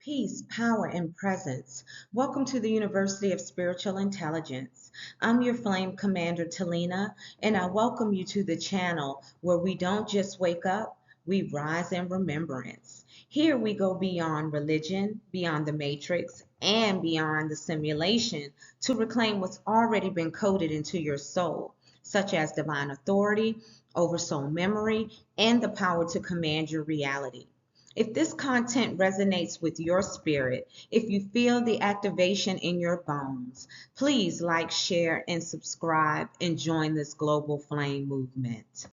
Peace, power, and presence. Welcome to the University of Spiritual Intelligence. I'm your flame commander, Telena, and I welcome you to the channel where we don't just wake up, we rise in remembrance. Here we go beyond religion, beyond the matrix, and beyond the simulation to reclaim what's already been coded into your soul, such as divine authority, oversoul memory, and the power to command your reality. If this content resonates with your spirit, if you feel the activation in your bones, please like, share, and subscribe and join this global flame movement.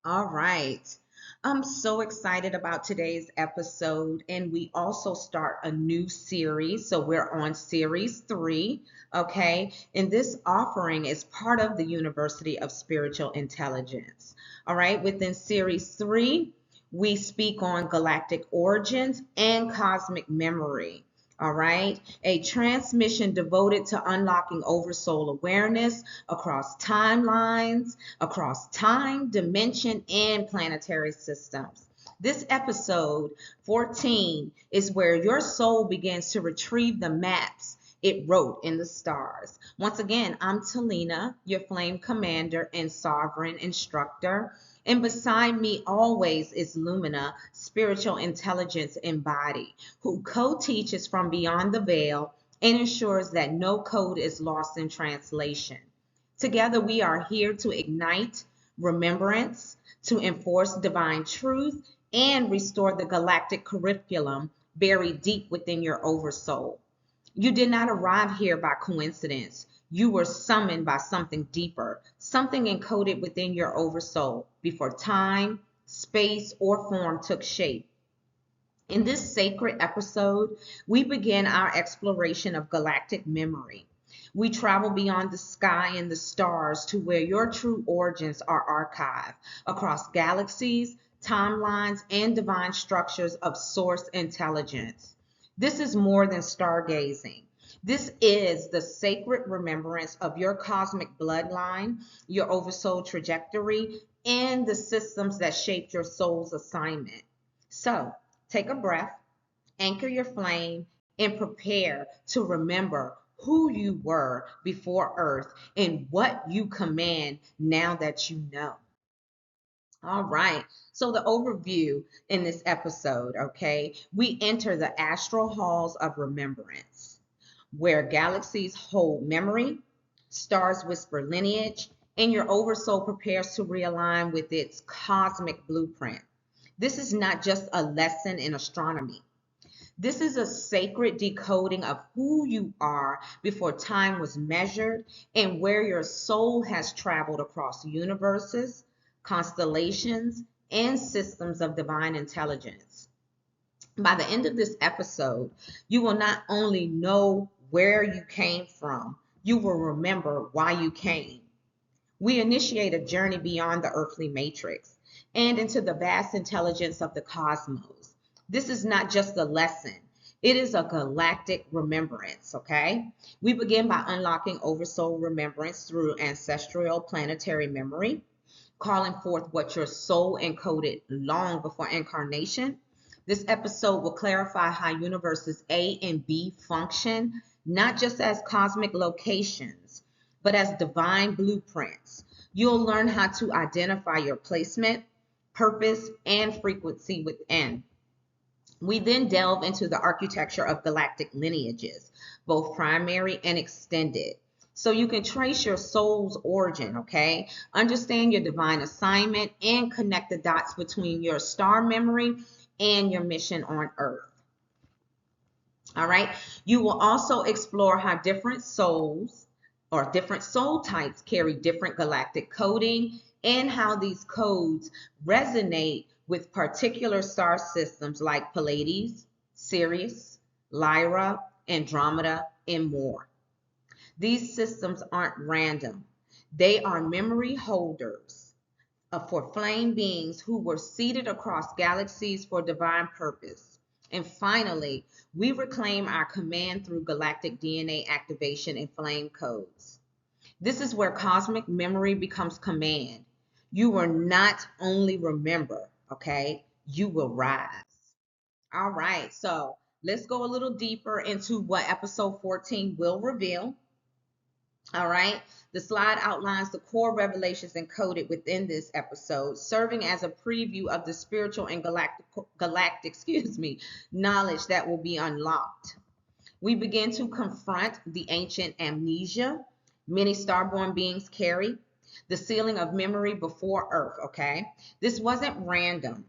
All right. I'm so excited about today's episode, and we also start a new series. So we're on series 3, okay? And this offering is part of the University of Spiritual Intelligence. All right, within series 3, we speak on galactic origins and cosmic memory. All right, a transmission devoted to unlocking oversoul awareness across timelines, across time, dimension, and planetary systems. This episode 14 is where your soul begins to retrieve the maps it wrote in the stars. Once again, I'm Telena, your flame commander and sovereign instructor. And beside me always is Lumina, spiritual intelligence embodied, who co-teaches from beyond the veil and ensures that no code is lost in translation. Together we are here to ignite remembrance, to enforce divine truth, and restore the galactic curriculum buried deep within your oversoul. You did not arrive here by coincidence. You were summoned by something deeper, something encoded within your oversoul before time, space, or form took shape. In this sacred episode, we begin our exploration of galactic memory. We travel beyond the sky and the stars to where your true origins are archived across galaxies, timelines, and divine structures of source intelligence. This is more than stargazing. This is the sacred remembrance of your cosmic bloodline, your oversoul trajectory, and the systems that shaped your soul's assignment. So, take a breath, anchor your flame, and prepare to remember who you were before Earth and what you command now that you know. All right. So the overview in this episode, okay, we enter the astral halls of remembrance, where galaxies hold memory, stars whisper lineage, and your oversoul prepares to realign with its cosmic blueprint. This is not just a lesson in astronomy. This is a sacred decoding of who you are before time was measured and where your soul has traveled across universes, constellations, and systems of divine intelligence. By the end of this episode, you will not only know where you came from, you will remember why you came. We initiate a journey beyond the earthly matrix and into the vast intelligence of the cosmos. This is not just a lesson. It is a galactic remembrance, okay? We begin by unlocking oversoul remembrance through ancestral planetary memory, calling forth what your soul encoded long before incarnation. This episode will clarify how universes A and B function, not just as cosmic locations, but as divine blueprints. You'll learn how to identify your placement, purpose, and frequency within. We then delve into the architecture of galactic lineages, both primary and extended. So you can trace your soul's origin, okay? Understand your divine assignment and connect the dots between your star memory and your mission on Earth. All right. You will also explore how different souls or different soul types carry different galactic coding and how these codes resonate with particular star systems like Pleiades, Sirius, Lyra, Andromeda, and more. These systems aren't random. They are memory holders for flame beings who were seated across galaxies for divine purpose. And finally, we reclaim our command through galactic DNA activation and flame codes. This is where cosmic memory becomes command. You will not only remember, okay, you will rise. All right, so let's go a little deeper into what episode 14 will reveal. All right, the slide outlines the core revelations encoded within this episode, serving as a preview of the spiritual and galactic knowledge that will be unlocked. We begin to confront the ancient amnesia many starborn beings carry, the sealing of memory before Earth, okay? This wasn't random.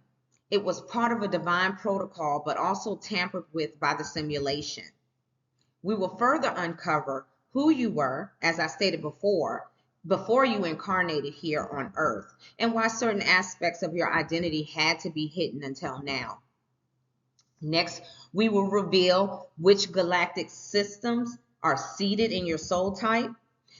It was part of a divine protocol, but also tampered with by the simulation. We will further uncover who you were, as I stated before you incarnated here on Earth, and why certain aspects of your identity had to be hidden until now. Next, we will reveal which galactic systems are seated in your soul type,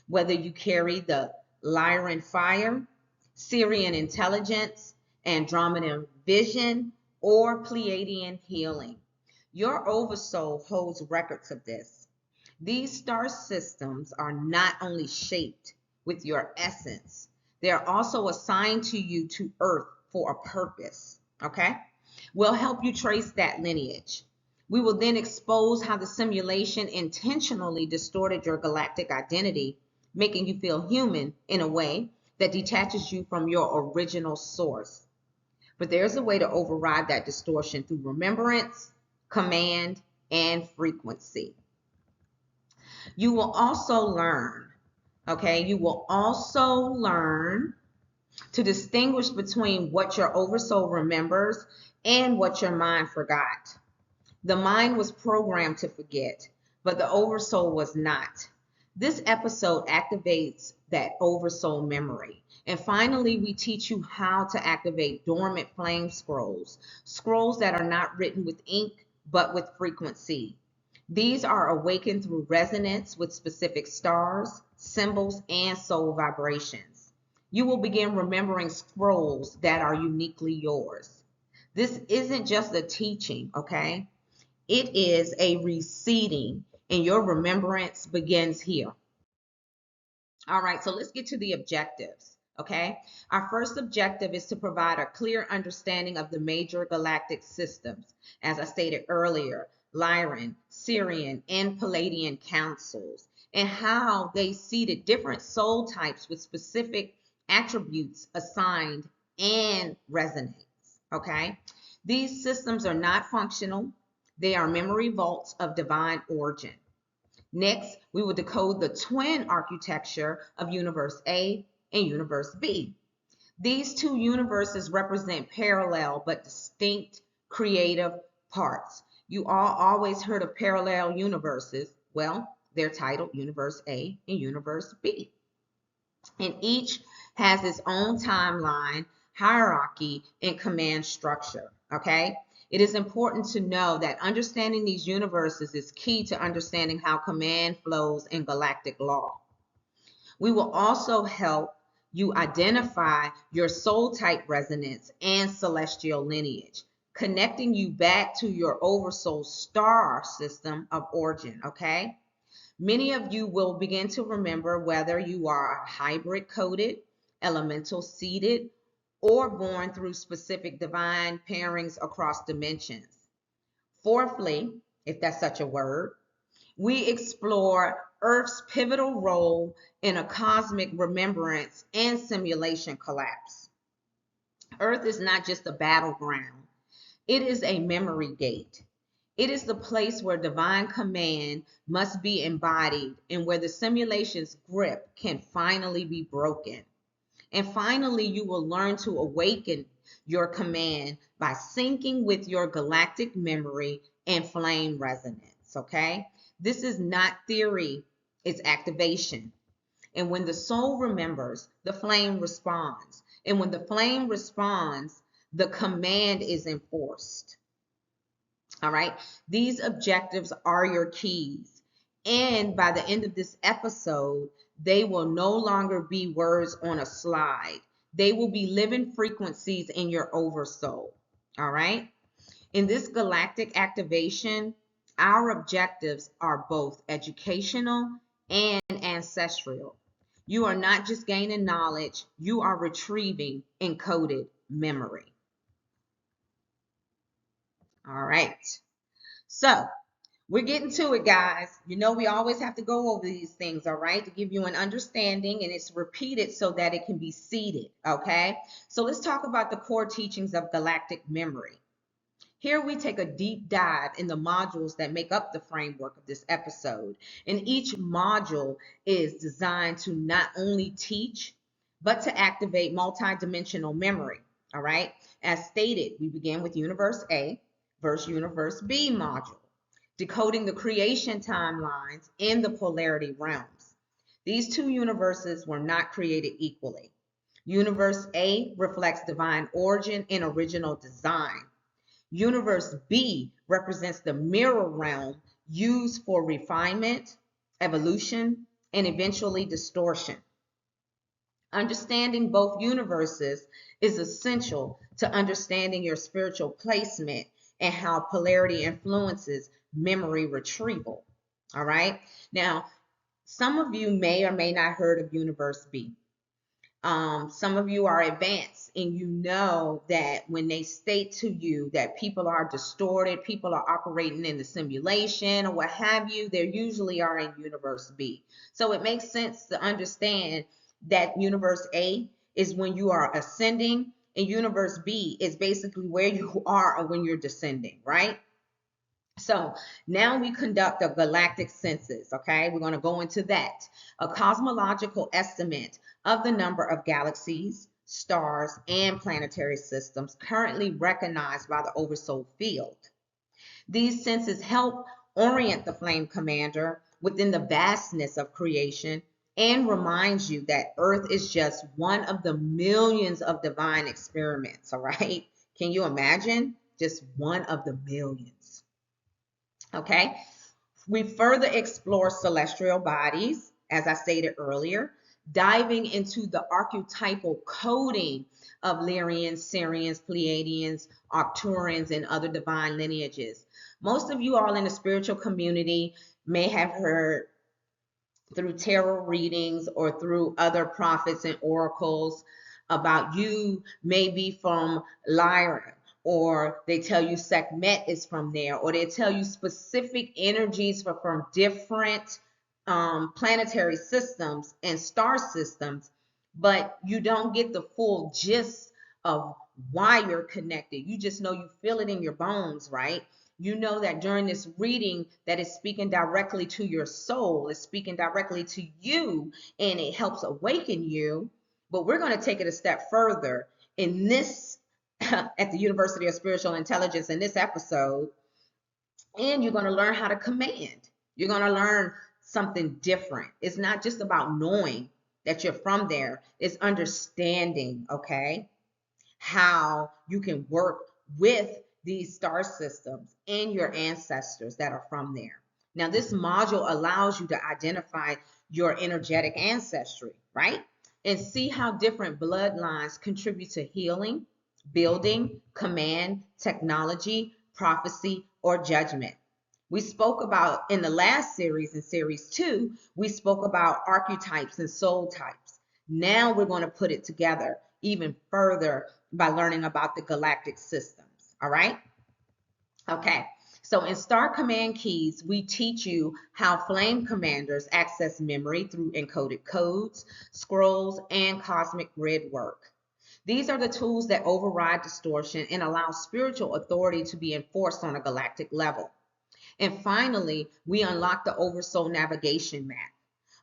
whether you carry the Lyran fire, Sirian intelligence, Andromeda vision, or Pleiadian healing. Your Oversoul holds records of this. These star systems are not only shaped with your essence, they are also assigned to you to Earth for a purpose, okay? We'll help you trace that lineage. We will then expose how the simulation intentionally distorted your galactic identity, making you feel human in a way that detaches you from your original source. But there's a way to override that distortion through remembrance, command, and frequency. You will also learn, okay? You will also learn to distinguish between what your Oversoul remembers and what your mind forgot. The mind was programmed to forget, but the Oversoul was not. This episode activates that Oversoul memory. And finally, we teach you how to activate dormant flame scrolls that are not written with ink, but with frequency. These are awakened through resonance with specific stars, symbols, and soul vibrations. You will begin remembering scrolls that are uniquely yours. This isn't just a teaching, okay? It is a reseeding, and your remembrance begins here. All right, so let's get to the objectives, okay? Our first objective is to provide a clear understanding of the major galactic systems, as I stated earlier, Lyran, Sirian, and Pleiadian councils, and how they seeded different soul types with specific attributes assigned and resonates, okay? These systems are not functional. They are memory vaults of divine origin. Next, we will decode the twin architecture of Universe A and Universe B. These two universes represent parallel but distinct creative parts. You all always heard of parallel universes. Well, they're titled Universe A and Universe B. And each has its own timeline, hierarchy, and command structure, okay? It is important to know that understanding these universes is key to understanding how command flows in galactic law. We will also help you identify your soul type resonance and celestial lineage, connecting you back to your Oversoul star system of origin, okay? Many of you will begin to remember whether you are hybrid coded, elemental seeded, or born through specific divine pairings across dimensions. Fourthly, if that's such a word, we explore Earth's pivotal role in a cosmic remembrance and simulation collapse. Earth is not just a battleground, it is a memory gate. It is the place where divine command must be embodied and where the simulation's grip can finally be broken. And finally, you will learn to awaken your command by syncing with your galactic memory and flame resonance, okay? This is not theory, it's activation. And when the soul remembers, the flame responds. And when the flame responds, the command is enforced. All right, these objectives are your keys. And by the end of this episode, they will no longer be words on a slide. They will be living frequencies in your Oversoul. All right, in this galactic activation, our objectives are both educational and ancestral. You are not just gaining knowledge, you are retrieving encoded memory. All right. So we're getting to it, guys. You know, we always have to go over these things, all right, to give you an understanding, and it's repeated so that it can be seeded, okay? So let's talk about the core teachings of galactic memory. Here we take a deep dive in the modules that make up the framework of this episode. And each module is designed to not only teach, but to activate multidimensional memory. All right. As stated, we began with Universe A versus Universe B module, decoding the creation timelines in the polarity realms. These two universes were not created equally. Universe A reflects divine origin and original design. Universe B represents the mirror realm used for refinement, evolution, and eventually distortion. Understanding both universes is essential to understanding your spiritual placement and how polarity influences memory retrieval. All right. Now, some of you may or may not heard of Universe B. Some of you are advanced and you know that when they state to you that people are distorted, people are operating in the simulation or what have you, they usually are in Universe B. So it makes sense to understand that Universe A is when you are ascending and Universe B is basically where you are when you're descending, right? So now we conduct a galactic census, okay? We're going to go into that. A cosmological estimate of the number of galaxies, stars, and planetary systems currently recognized by the Oversoul field. These censuses help orient the Flame Commander within the vastness of creation and reminds you that Earth is just one of the millions of divine experiments, all right? Can you imagine? Just one of the millions. Okay, we further explore celestial bodies, as I stated earlier, diving into the archetypal coding of Lyrians, Sirians, Pleiadians, Arcturians, and other divine lineages. Most of you all in the spiritual community may have heard through tarot readings or through other prophets and oracles about you maybe from Lyra, or they tell you Sekhmet is from there, or they tell you specific energies from different planetary systems and star systems, but you don't get the full gist of why you're connected. You just know you feel it in your bones, right? You know that during this reading that is speaking directly to your soul, is speaking directly to you, and it helps awaken you. But we're going to take it a step further in this at the University of Spiritual Intelligence in this episode, and you're going to learn how to command. You're going to learn something different. It's not just about knowing that you're from there, it's understanding, okay, how you can work with these star systems and your ancestors that are from there. Now, this module allows you to identify your energetic ancestry, right? And see how different bloodlines contribute to healing, building, command, technology, prophecy, or judgment. We spoke about in the last series, in series 2, we spoke about archetypes and soul types. Now we're going to put it together even further by learning about the galactic systems. All right? Okay. So in Star Command Keys, we teach you how Flame Commanders access memory through encoded codes, scrolls, and cosmic grid work. These are the tools that override distortion and allow spiritual authority to be enforced on a galactic level. And finally, we unlock the Oversoul Navigation Map,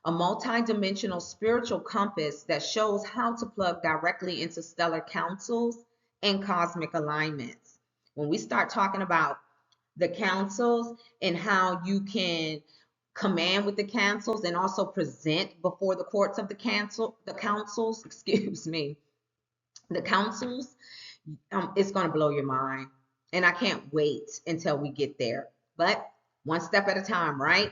a multi-dimensional spiritual compass that shows how to plug directly into stellar councils and cosmic alignments. When we start talking about the councils and how you can command with the councils and also present before the courts of the councils, excuse me, the councils, it's going to blow your mind. And I can't wait until we get there. But one step at a time, right?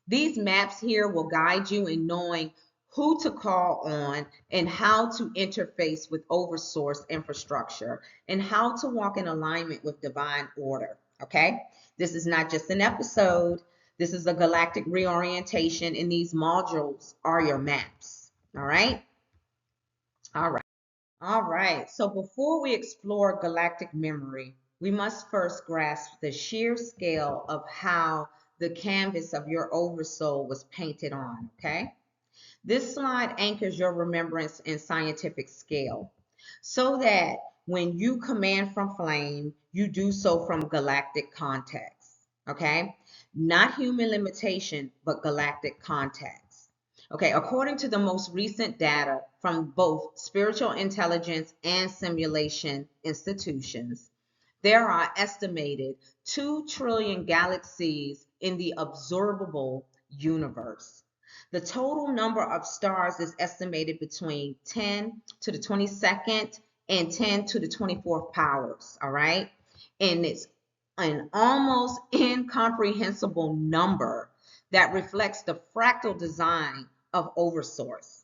These maps here will guide you in knowing who to call on and how to interface with oversource infrastructure and how to walk in alignment with divine order, okay? This is not just an episode. This is a galactic reorientation, and these modules are your maps, all right? All right. All right. So before we explore galactic memory, we must first grasp the sheer scale of how the canvas of your oversoul was painted on, okay? This slide anchors your remembrance in scientific scale so that when you command from flame, you do so from galactic context, okay? Not human limitation, but galactic context. Okay, according to the most recent data from both spiritual intelligence and simulation institutions, there are estimated 2 trillion galaxies in the observable universe. The total number of stars is estimated between 10 to the 22nd and 10 to the 24th powers, all right? And it's an almost incomprehensible number that reflects the fractal design of Oversource,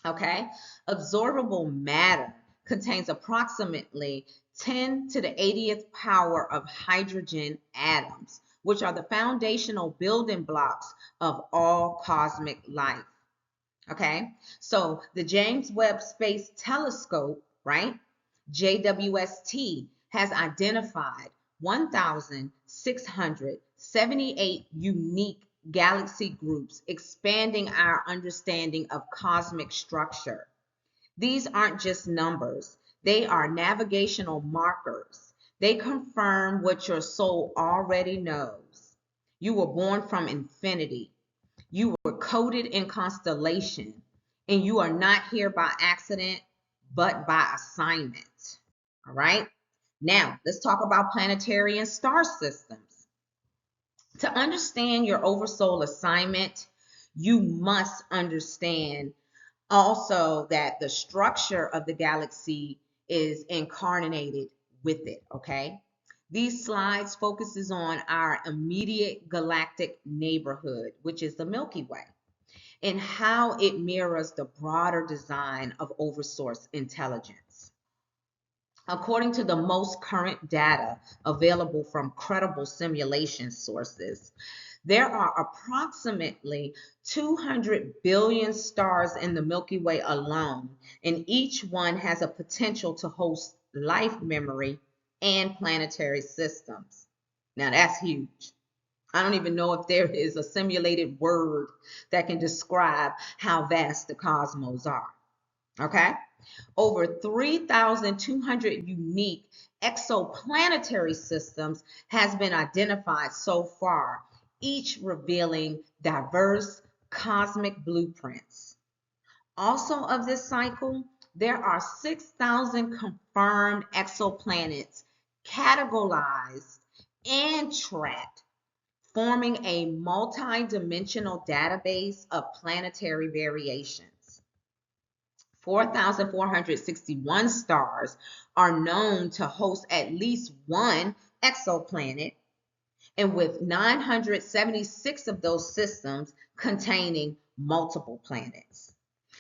okay? Absorbable matter contains approximately 10 to the 80th power of hydrogen atoms, which are the foundational building blocks of all cosmic life. Okay, so the James Webb Space Telescope, right, JWST, has identified 1,678 unique galaxy groups, expanding our understanding of cosmic structure. These aren't just numbers, they are navigational markers. They confirm what your soul already knows. You were born from infinity. You were coded in constellation, and you are not here by accident, but by assignment. All right? Now, let's talk about planetary and star systems. To understand your oversoul assignment, you must understand also that the structure of the galaxy is incarnated with it, okay? These slides focuses on our immediate galactic neighborhood, which is the Milky Way, and how it mirrors the broader design of oversource intelligence. According to the most current data available from credible simulation sources, there are approximately 200 billion stars in the Milky Way alone, and each one has a potential to host life memory and planetary systems. Now that's huge. I don't even know if there is a simulated word that can describe how vast the cosmos are. Okay? Over 3,200 unique exoplanetary systems has been identified so far, each revealing diverse cosmic blueprints. Also of this cycle, there are 6,000 confirmed exoplanets categorized and tracked, forming a multi-dimensional database of planetary variations. 4,461 stars are known to host at least one exoplanet, and with 976 of those systems containing multiple planets,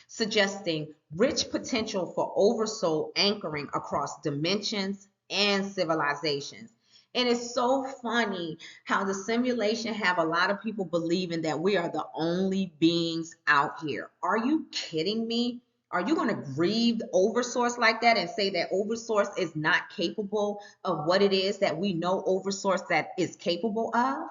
suggesting rich potential for oversoul anchoring across dimensions and civilizations. And it's so funny how the simulation have a lot of people believing that we are the only beings out here. Are you kidding me? Are you going to grieve Oversource like that and say that Oversource is not capable of what it is that we know Oversource that is capable of?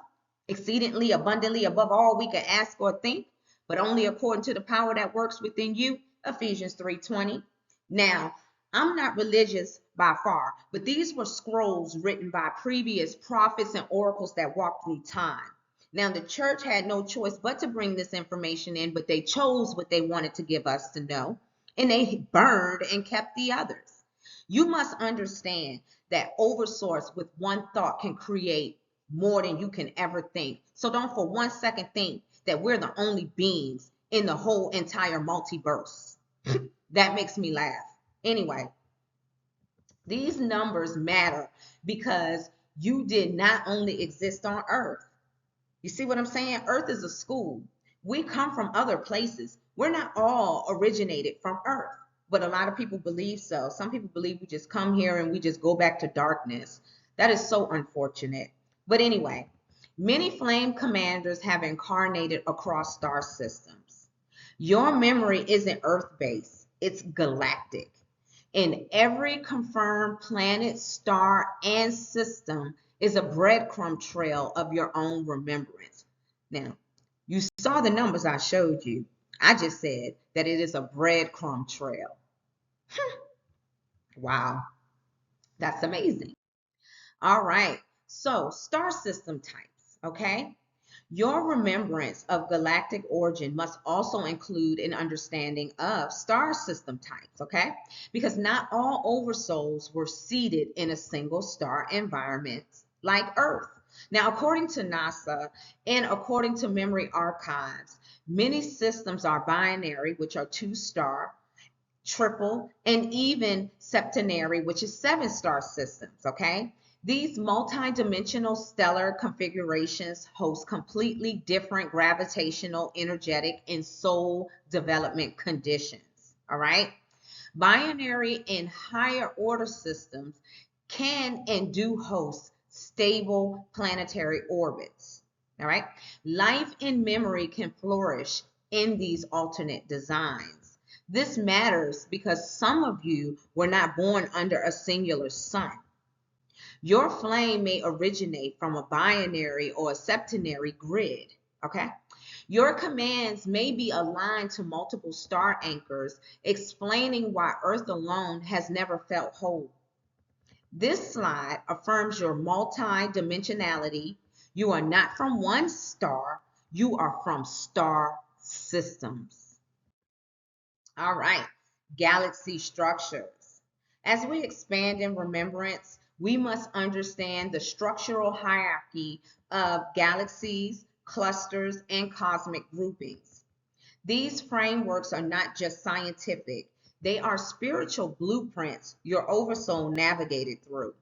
Exceedingly abundantly above all we can ask or think, but only according to the power that works within you. Ephesians 3:20. Now, I'm not religious by far, but these were scrolls written by previous prophets and oracles that walked through time. Now, the church had no choice but to bring this information in, but they chose what they wanted to give us to know, and they burned and kept the others. You must understand that Oversource with one thought can create more than you can ever think. So don't for 1 second think that we're the only beings in the whole entire multiverse. That makes me laugh. Anyway, these numbers matter because you did not only exist on Earth. You see what I'm saying? Earth is a school. We come from other places. We're not all originated from Earth, but a lot of people believe so. Some people believe we just come here and we just go back to darkness. That is so unfortunate. But anyway, many flame commanders have incarnated across star systems. Your memory isn't Earth-based, it's galactic. And every confirmed planet, star, and system is a breadcrumb trail of your own remembrance. Now, you saw the numbers I showed you. I just said that it is a breadcrumb trail. Wow, that's amazing. All right, so star system types, okay? Your remembrance of galactic origin must also include an understanding of star system types, okay? Because not all oversouls were seated in a single star environment like Earth. Now, according to NASA and according to memory archives, many systems are binary, which are 2-star, triple, and even septenary, which is 7-star systems, okay? These multi-dimensional stellar configurations host completely different gravitational, energetic, and soul development conditions, all right? Binary and higher order systems can and do host stable planetary orbits, all right? Life and memory can flourish in these alternate designs. This matters because some of you were not born under a singular sun. Your flame may originate from a binary or a septenary grid, okay? Your commands may be aligned to multiple star anchors, explaining why Earth alone has never felt whole. This slide affirms your multi-dimensionality. You are not from one star, you are from star systems. All right, galaxy structures. As we expand in remembrance, we must understand the structural hierarchy of galaxies, clusters, and cosmic groupings. These frameworks are not just scientific, they are spiritual blueprints your oversoul navigated through.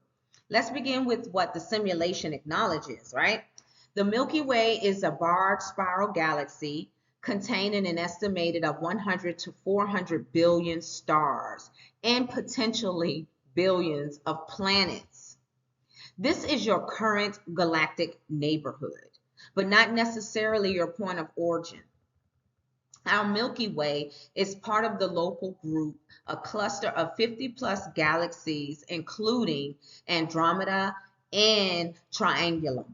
Let's begin with what the simulation acknowledges, right? The Milky Way is a barred spiral galaxy containing an estimated of 100 to 400 billion stars and potentially billions of planets. This is your current galactic neighborhood, but not necessarily your point of origin. Our Milky Way is part of the local group, a cluster of 50 plus galaxies, including Andromeda and Triangulum.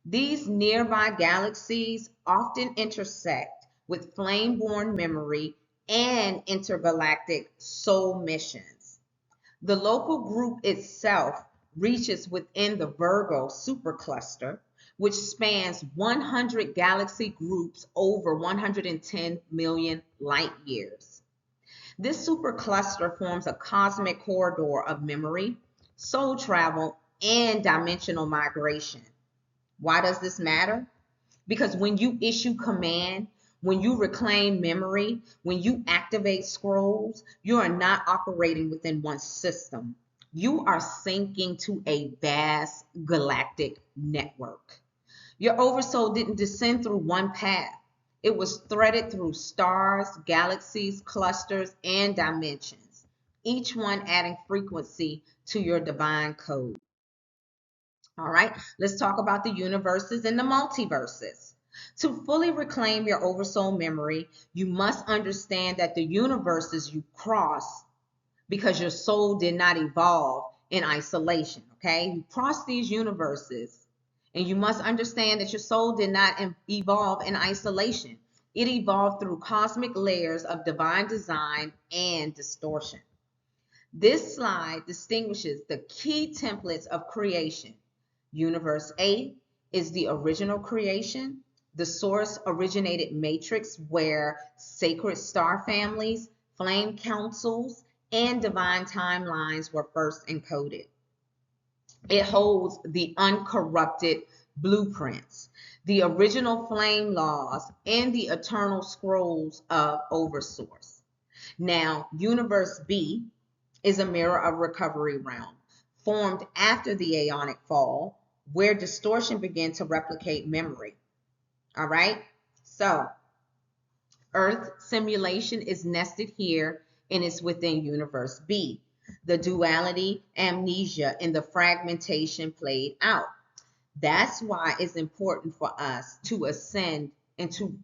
These nearby galaxies often intersect with flame-born memory and intergalactic soul missions. The local group itself reaches within the Virgo supercluster, which spans 100 galaxy groups over 110 million light years. This supercluster forms a cosmic corridor of memory, soul travel, and dimensional migration. Why does this matter? Because when you issue command, when you reclaim memory, when you activate scrolls, you are not operating within one system. You are syncing to a vast galactic network. Your oversoul didn't descend through one path. It was threaded through stars, galaxies, clusters, and dimensions, each one adding frequency to your divine code. All right, let's talk about the universes and the multiverses. To fully reclaim your oversoul memory, you must understand that the universes you cross because your soul did not evolve in isolation, okay? You cross these universes, and you must understand that your soul did not evolve in isolation. It evolved through cosmic layers of divine design and distortion. This slide distinguishes the key templates of creation. Universe A is the original creation, the source originated matrix where sacred star families, flame councils, and divine timelines were first encoded. It holds the uncorrupted blueprints, the original flame laws, and the eternal scrolls of Oversource. Now, Universe B is a mirror of recovery realm, formed after the Aeonic fall, where distortion began to replicate memory. All right, so Earth simulation is nested here and it's within Universe B. The duality, amnesia, and the fragmentation played out. That's why it's important for us to ascend and to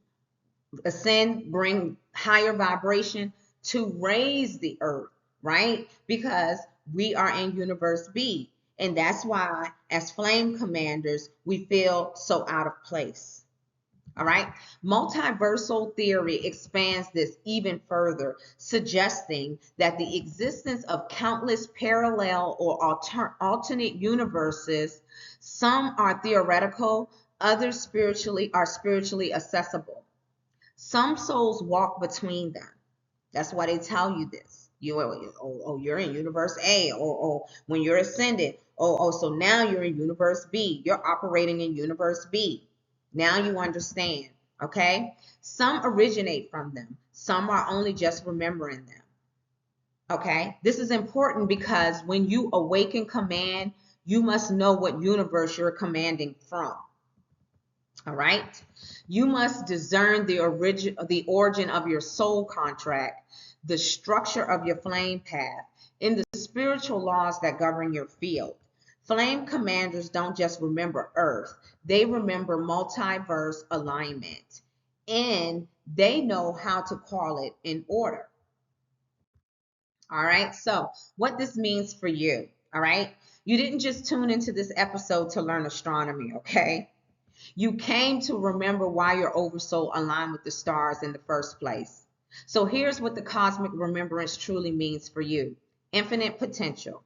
ascend, bring higher vibration, to raise the earth, right? Because we are in universe B. And that's why, as flame commanders, we feel so out of place. All right. Multiversal theory expands this even further, suggesting that the existence of countless parallel or alternate universes, some are theoretical, others are spiritually accessible. Some souls walk between them. That's why they tell you this. You're in universe A, or when you're ascended, so now you're in universe B. You're operating in universe B. Now you understand, okay? Some originate from them. Some are only just remembering them, okay? This is important because when you awaken command, you must know what universe you're commanding from. All right. You must discern the origin of your soul contract, the structure of your flame path, and the spiritual laws that govern your field. Flame commanders don't just remember Earth, they remember multiverse alignment, and they know how to call it in order. All right. So, what this means for you, all right? You didn't just tune into this episode to learn astronomy, okay? You came to remember why your oversoul aligned with the stars in the first place. So here's what the cosmic remembrance truly means for you. Infinite potential.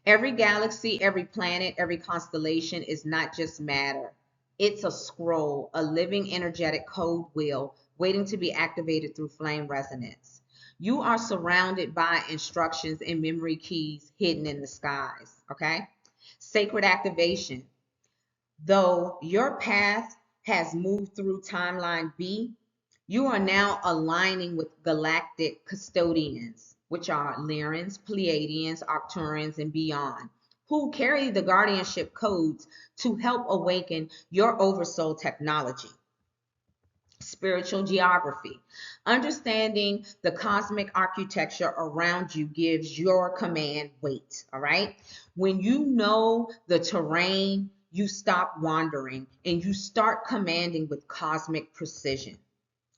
Every galaxy, every planet, every constellation is not just matter. It's a scroll, a living energetic code wheel waiting to be activated through flame resonance. You are surrounded by instructions and memory keys hidden in the skies, okay? Sacred activation. Though your path has moved through timeline B, you are now aligning with galactic custodians, which are Lyrans, Pleiadians, Arcturians, and beyond, who carry the guardianship codes to help awaken your oversoul technology. Spiritual geography. Understanding the cosmic architecture around you gives your command weight, all right? When you know the terrain, you stop wandering and you start commanding with cosmic precision.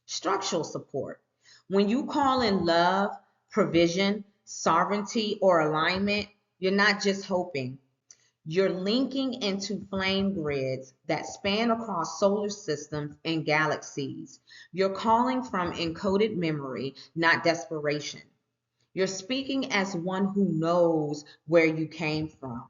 Structural support. When you call in love, provision, sovereignty, or alignment, you're not just hoping. You're linking into flame grids that span across solar systems and galaxies. You're calling from encoded memory, not desperation. You're speaking as one who knows where you came from.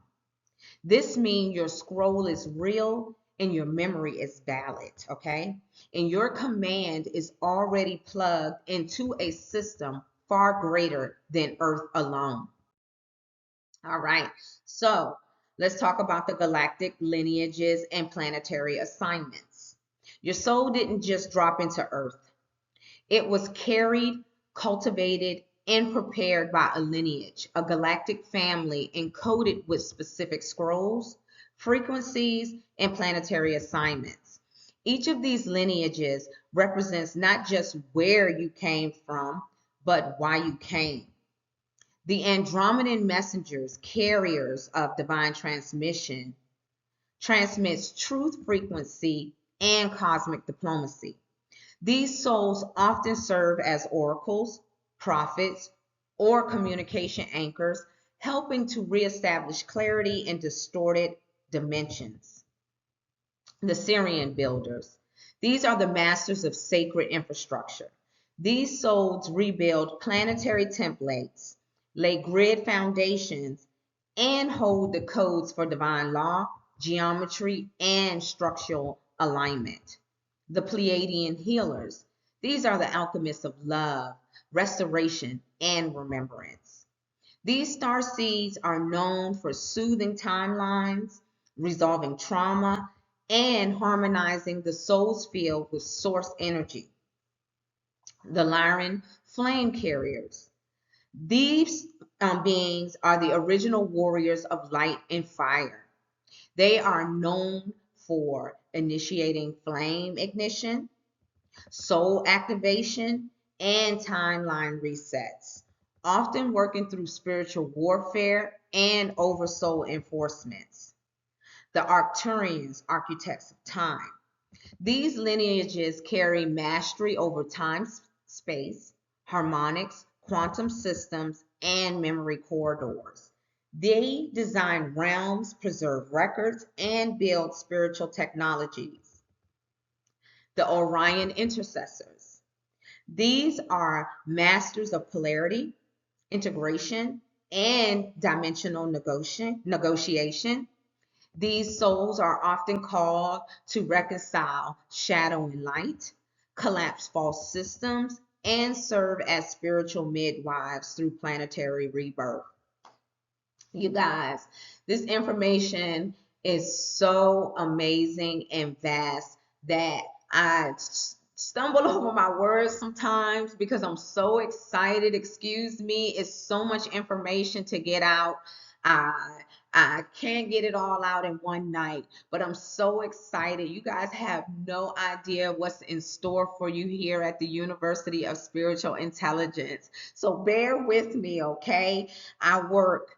This means your scroll is real and your memory is valid, okay? And your command is already plugged into a system far greater than Earth alone. All right, so let's talk about the galactic lineages and planetary assignments. Your soul didn't just drop into Earth. It was carried, cultivated, and prepared by a lineage, a galactic family encoded with specific scrolls, frequencies, and planetary assignments. Each of these lineages represents not just where you came from, but why you came. The Andromedan messengers, carriers of divine transmission, transmits truth frequency and cosmic diplomacy. These souls often serve as oracles, prophets, or communication anchors, helping to reestablish clarity in distorted dimensions. The Sirian builders. These are the masters of sacred infrastructure. These souls rebuild planetary templates, lay grid foundations, and hold the codes for divine law, geometry, and structural alignment. The Pleiadian healers. These are the alchemists of love, restoration, and remembrance. These star seeds are known for soothing timelines, resolving trauma, and harmonizing the soul's field with source energy. The Lyran flame carriers. These beings are the original warriors of light and fire. They are known for initiating flame ignition, soul activation, and timeline resets, often working through spiritual warfare and oversoul enforcements. The Arcturians, architects of time. These lineages carry mastery over time, space, harmonics, quantum systems, and memory corridors. They design realms, preserve records, and build spiritual technologies. The Orion intercessors. These are masters of polarity, integration, and dimensional negotiation. These souls are often called to reconcile shadow and light, collapse false systems, and serve as spiritual midwives through planetary rebirth. You guys, this information is so amazing and vast that I stumble over my words sometimes because I'm so excited. Excuse me, it's so much information to get out. I can't get it all out in one night, but I'm so excited. You guys have no idea what's in store for you here at the University of Spiritual Intelligence. So bear with me, okay? I work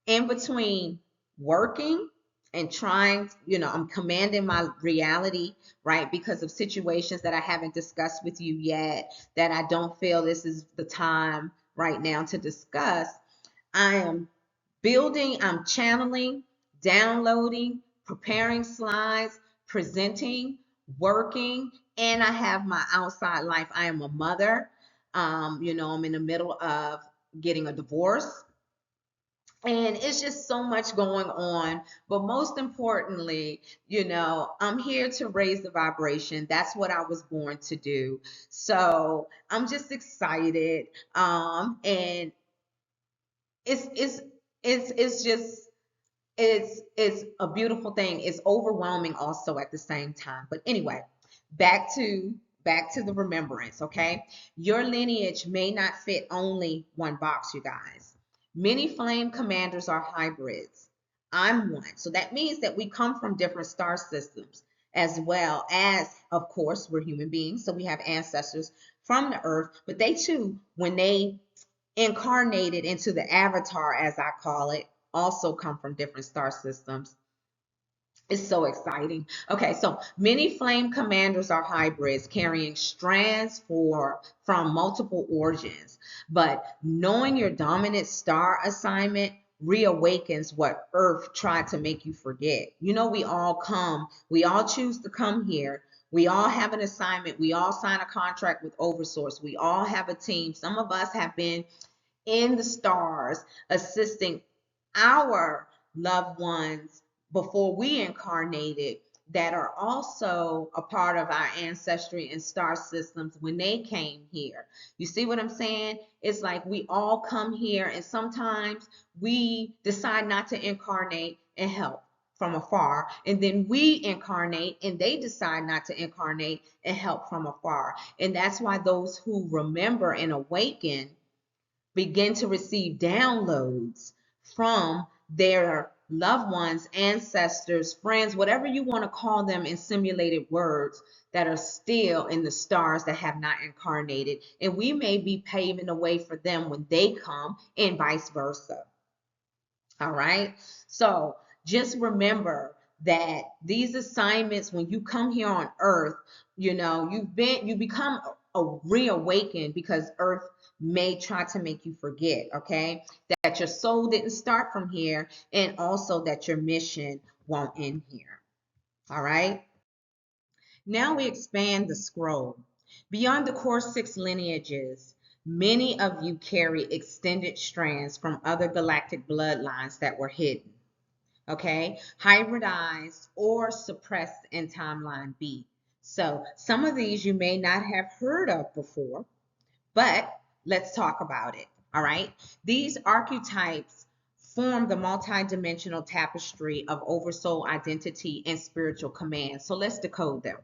in between working and trying, I'm commanding my reality, right? Because of situations that I haven't discussed with you yet, that I don't feel this is the time right now to discuss. I am building, I'm channeling, downloading, preparing slides, presenting, working, and I have my outside life. I am a mother. I'm in the middle of getting a divorce. And it's just so much going on. But most importantly, I'm here to raise the vibration. That's what I was born to do. So I'm just excited. And it's just it's a beautiful thing. It's overwhelming also at the same time. But anyway, back to the remembrance, okay? Your lineage may not fit only one box, you guys. Many flame commanders are hybrids. I'm one. So that means that we come from different star systems, as well as, of course, we're human beings. So we have ancestors from the earth, but they too, when they incarnated into the avatar, as I call it, also come from different star systems. It's so exciting. Okay, so many flame commanders are hybrids carrying strands from multiple origins. But knowing your dominant star assignment reawakens what Earth tried to make you forget. We all choose to come here. We all have an assignment. We all sign a contract with Oversoul. We all have a team. Some of us have been in the stars assisting our loved ones before we incarnated that are also a part of our ancestry and star systems when they came here. You see what I'm saying? It's like we all come here and sometimes we decide not to incarnate and help from afar, and then we incarnate and they decide not to incarnate and help from afar. And that's why those who remember and awaken begin to receive downloads from their loved ones, ancestors, friends, whatever you want to call them in simulated words, that are still in the stars that have not incarnated. And we may be paving the way for them when they come, and vice versa. All right. So just remember that these assignments, when you come here on Earth, you become reawakened because Earth may try to make you forget, okay? That your soul didn't start from here, and also that your mission won't end here. All right. Now we expand the scroll. Beyond the core 6 lineages, many of you carry extended strands from other galactic bloodlines that were hidden, okay? Hybridized or suppressed in timeline B. So some of these you may not have heard of before, but let's talk about it, all right? These archetypes form the multidimensional tapestry of oversoul identity and spiritual command. So let's decode them.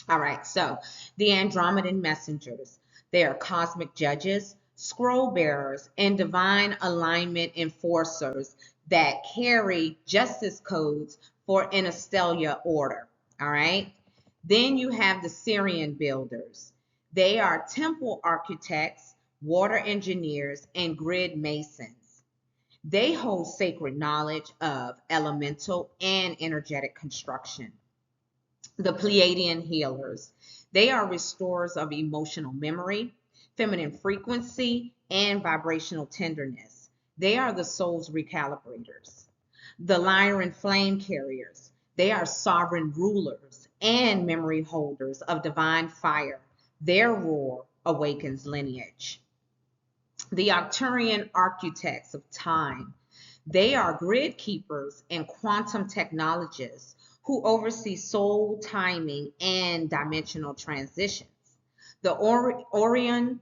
All right, so the Andromedan messengers, they are cosmic judges, scroll bearers, and divine alignment enforcers that carry justice codes for interstellar order. All right, then you have the Sirian builders. They are temple architects, water engineers, and grid masons. They hold sacred knowledge of elemental and energetic construction. The Pleiadian healers. They are restorers of emotional memory, feminine frequency, and vibrational tenderness. They are the soul's recalibrators. The Lyran flame carriers, they are sovereign rulers and memory holders of divine fire. Their roar awakens lineage. The Arcturian architects of time, they are grid keepers and quantum technologists who oversee soul timing and dimensional transitions. The Orion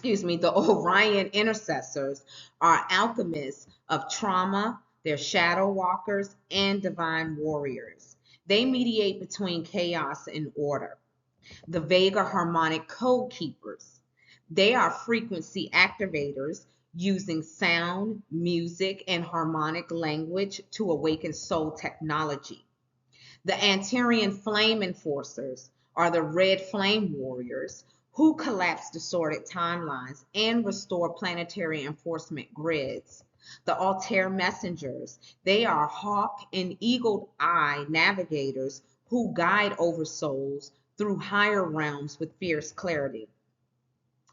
the Orion intercessors are alchemists of trauma, they're shadow walkers, and divine warriors. They mediate between chaos and order. The Vega harmonic code keepers, they are frequency activators using sound, music, and harmonic language to awaken soul technology. The Arcturian flame enforcers are the red flame warriors who collapse distorted timelines and restore planetary enforcement grids. The Altair messengers, they are hawk and eagle eye navigators who guide oversouls through higher realms with fierce clarity.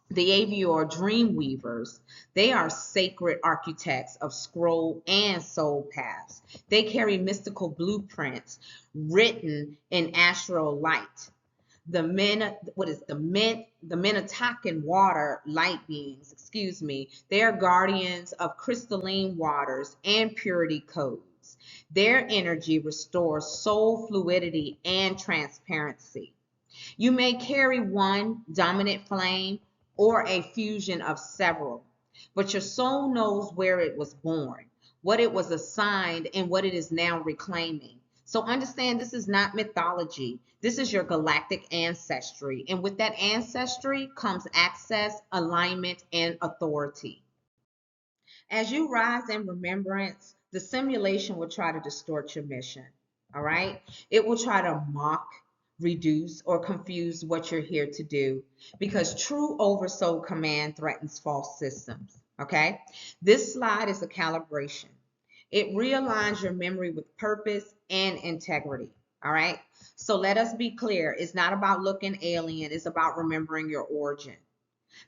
The Avior dream weavers, they are sacred architects of scroll and soul paths. They carry mystical blueprints written in astral light. The Mintaka water light beings, they are guardians of crystalline waters and purity codes. Their energy restores soul fluidity and transparency. You may carry one dominant flame or a fusion of several, but your soul knows where it was born, what it was assigned, and what it is now reclaiming. So understand, this is not mythology. This is your galactic ancestry. And with that ancestry comes access, alignment, and authority. As you rise in remembrance, the simulation will try to distort your mission. All right? It will try to mock, reduce, or confuse what you're here to do, because true oversoul command threatens false systems. Okay? This slide is a calibration. It realigns your memory with purpose and integrity. All right? So let us be clear. It's not about looking alien. It's about remembering your origin.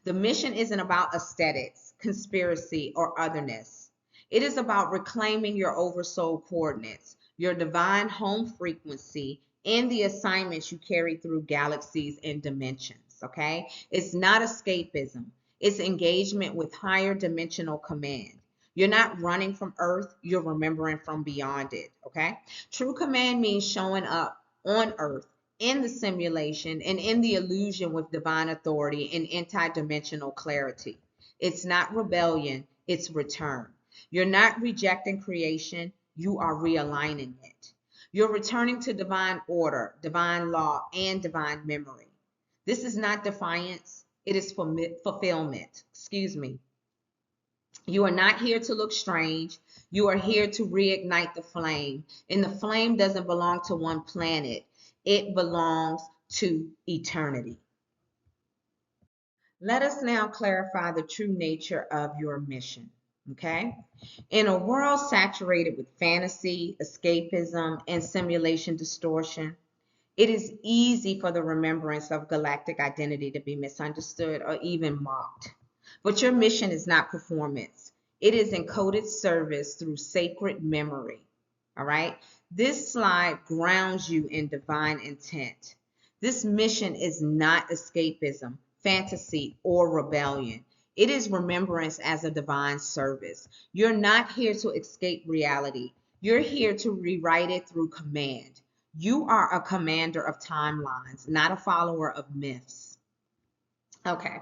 The mission isn't about aesthetics, conspiracy, or otherness. It is about reclaiming your oversoul coordinates, your divine home frequency, and the assignments you carry through galaxies and dimensions. Okay? It's not escapism. It's engagement with higher dimensional command. You're not running from Earth, you're remembering from beyond it, okay? True command means showing up on Earth, in the simulation, and in the illusion with divine authority and anti-dimensional clarity. It's not rebellion, it's return. You're not rejecting creation, you are realigning it. You're returning to divine order, divine law, and divine memory. This is not defiance, it is fulfillment. You are not here to look strange. You are here to reignite the flame. And the flame doesn't belong to one planet. It belongs to eternity. Let us now clarify the true nature of your mission. Okay? In a world saturated with fantasy, escapism, and simulation distortion, it is easy for the remembrance of galactic identity to be misunderstood or even mocked. But your mission is not performance. It is encoded service through sacred memory. All right? This slide grounds you in divine intent. This mission is not escapism, fantasy, or rebellion. It is remembrance as a divine service. You're not here to escape reality. You're here to rewrite it through command. You are a commander of timelines, not a follower of myths. Okay.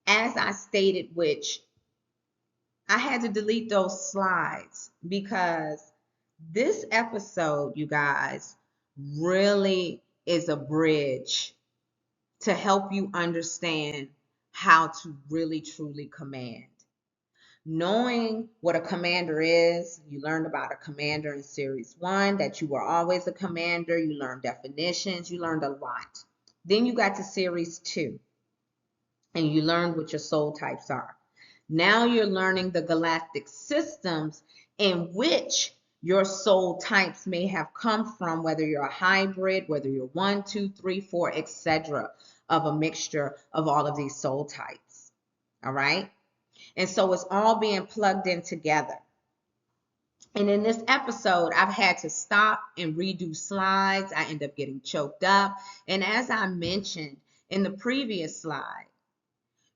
As I stated, which I had to delete those slides because this episode, you guys, really is a bridge to help you understand how to really truly command. Knowing what a commander is, you learned about a commander in series 1, that you were always a commander, you learned definitions, you learned a lot. Then you got to series 2 and you learned what your soul types are. Now you're learning the galactic systems in which your soul types may have come from, whether you're a hybrid, whether you're 1, 2, 3, 4, etc. of a mixture of all of these soul types. All right. And so it's all being plugged in together. And in this episode, I've had to stop and redo slides. I end up getting choked up. And as I mentioned in the previous slide,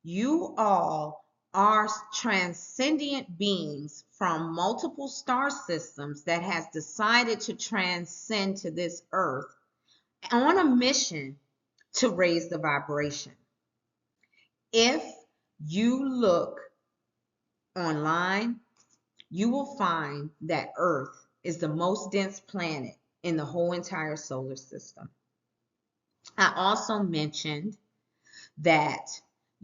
you all are transcendent beings from multiple star systems that has decided to transcend to this earth on a mission to raise the vibration. If you look online, you will find that Earth is the most dense planet in the whole entire solar system. I also mentioned that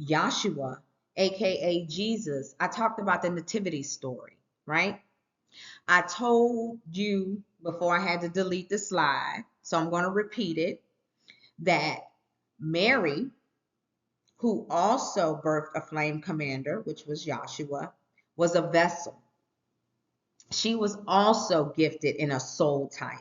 Yahshua, aka Jesus, I talked about the nativity story, right? I told you before I had to delete the slide, so I'm going to repeat it, that Mary, who also birthed a flame commander, which was Yahshua, was a vessel. She was also gifted in a soul type.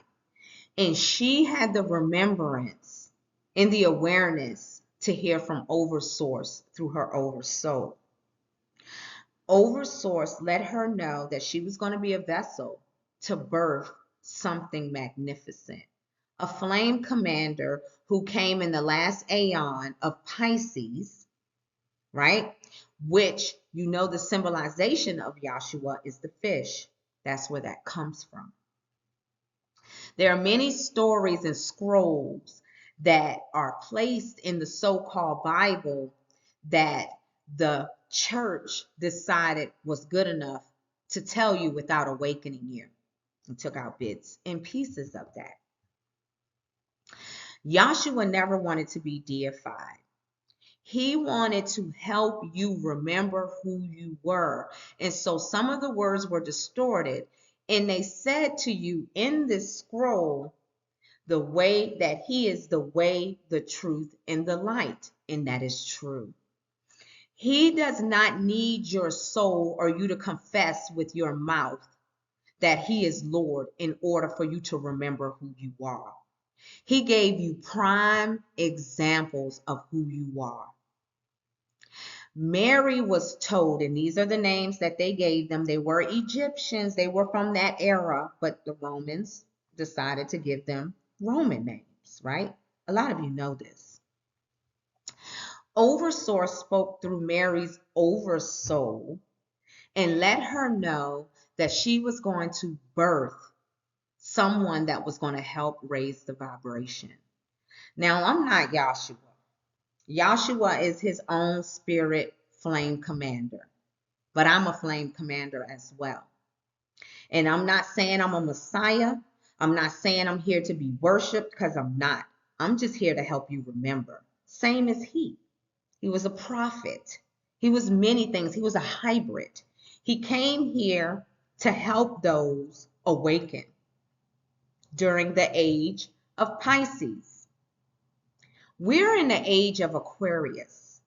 And she had the remembrance and the awareness to hear from Oversource through her Oversoul. Oversource let her know that she was going to be a vessel to birth something magnificent. A flame commander who came in the last aeon of Pisces, right? Which, you know, the symbolization of Yahshua is the fish. That's where that comes from. There are many stories and scrolls that are placed in the so-called Bible that the church decided was good enough to tell you without awakening you, and took out bits and pieces of that. Yahshua never wanted to be deified. He wanted to help you remember who you were. And so some of the words were distorted. And they said to you in this scroll, the way that he is the way, the truth, and the light. And that is true. He does not need your soul or you to confess with your mouth that he is Lord in order for you to remember who you are. He gave you prime examples of who you are. Mary was told, and these are the names that they gave them. They were Egyptians. They were from that era, but the Romans decided to give them Roman names, right? A lot of you know this. Oversource spoke through Mary's Oversoul and let her know that she was going to birth someone that was going to help raise the vibration. Now, I'm not Yahshua. Yahshua is his own spirit flame commander, but I'm a flame commander as well. And I'm not saying I'm a Messiah. I'm not saying I'm here to be worshiped, because I'm not. I'm just here to help you remember. Same as he. He was a prophet. He was many things. He was a hybrid. He came here to help those awaken during the age of Pisces. We're in the age of Aquarius.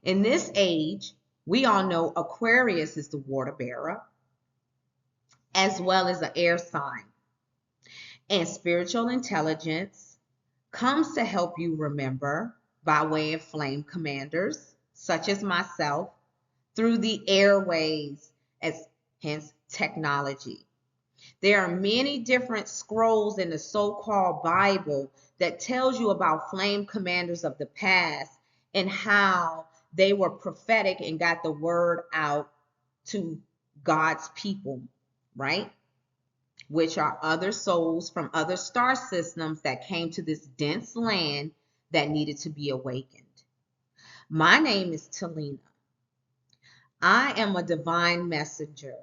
In this age, we all know Aquarius is the water bearer, as well as an air sign. And spiritual intelligence comes to help you remember by way of flame commanders, such as myself, through the airways, as hence technology. There are many different scrolls in the so-called Bible that tells you about flame commanders of the past and how they were prophetic and got the word out to God's people, right? Which are other souls from other star systems that came to this dense land that needed to be awakened. My name is Telena. I am a divine messenger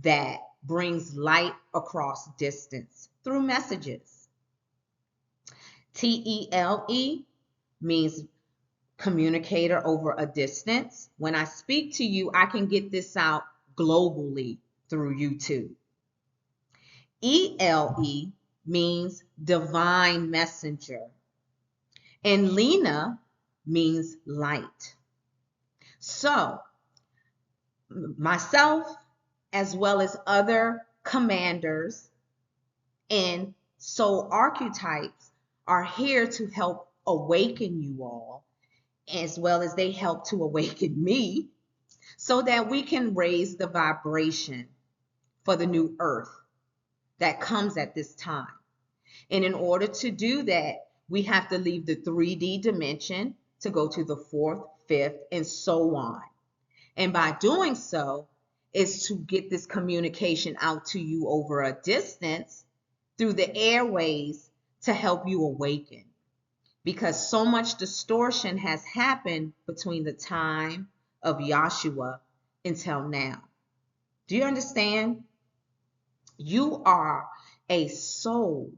that brings light across distance through messages. T-E-L-E means communicator over a distance. When I speak to you, I can get this out globally through YouTube. E-L-E means divine messenger. And Lena means light. So, myself, as well as other commanders and soul archetypes, are here to help awaken you all, as well as they help to awaken me, so that we can raise the vibration for the new earth that comes at this time. And in order to do that, we have to leave the 3D dimension to go to the 4th, 5th, and so on. And by doing so, is to get this communication out to you over a distance through the airways to help you awaken. Because so much distortion has happened between the time of Yahshua until now. Do you understand? You are a soul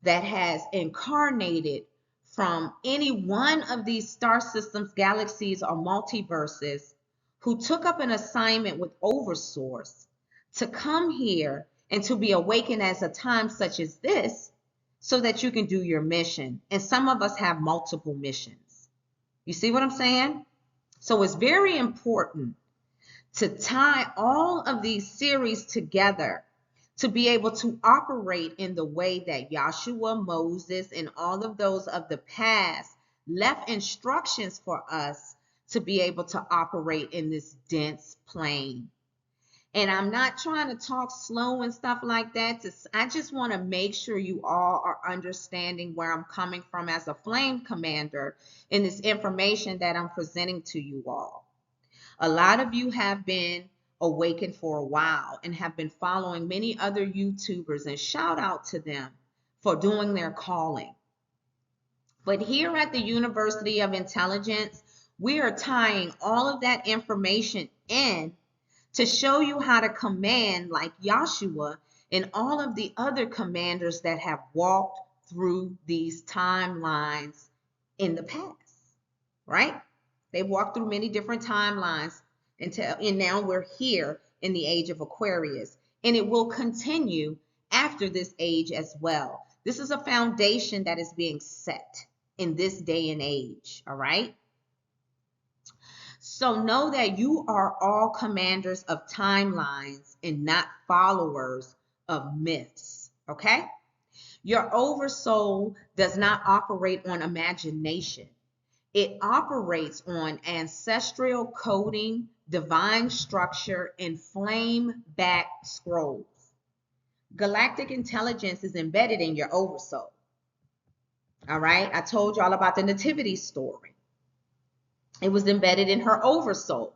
that has incarnated from any one of these star systems, galaxies, or multiverses, who took up an assignment with Oversource to come here and to be awakened at a time such as this, so that you can do your mission. And some of us have multiple missions. You see what I'm saying? So it's very important to tie all of these series together to be able to operate in the way that Yahshua, Moses, and all of those of the past left instructions for us to be able to operate in this dense plane. And I'm not trying to talk slow and stuff like that. I just want to make sure you all are understanding where I'm coming from as a flame commander in this information that I'm presenting to you all. A lot of you have been awakened for a while and have been following many other YouTubers, and shout out to them for doing their calling. But here at the University of Intelligence, we are tying all of that information in to show you how to command like Yahshua and all of the other commanders that have walked through these timelines in the past, right? They've walked through many different timelines and now we're here in the age of Aquarius, and it will continue after this age as well. This is a foundation that is being set in this day and age, all right? So know that you are all commanders of timelines and not followers of myths, okay? Your Oversoul does not operate on imagination. It operates on ancestral coding, divine structure, and flame-back scrolls. Galactic intelligence is embedded in your Oversoul. All right, I told you all about the nativity story. It was embedded in her Oversoul,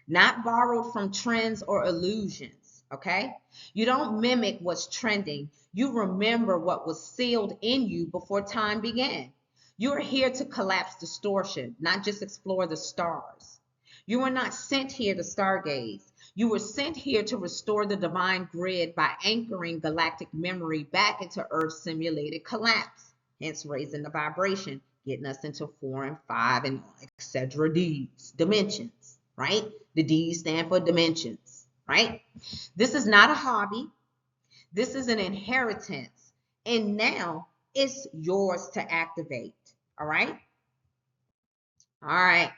not borrowed from trends or illusions, okay? You don't mimic what's trending. You remember what was sealed in you before time began. You are here to collapse distortion, not just explore the stars. You were not sent here to stargaze. You were sent here to restore the divine grid by anchoring galactic memory back into Earth's simulated collapse, hence raising the vibration, getting us into 4 and 5 and etc. Ds, dimensions, right? The Ds stand for dimensions, right? This is not a hobby. This is an inheritance. And now it's yours to activate, all right? All right.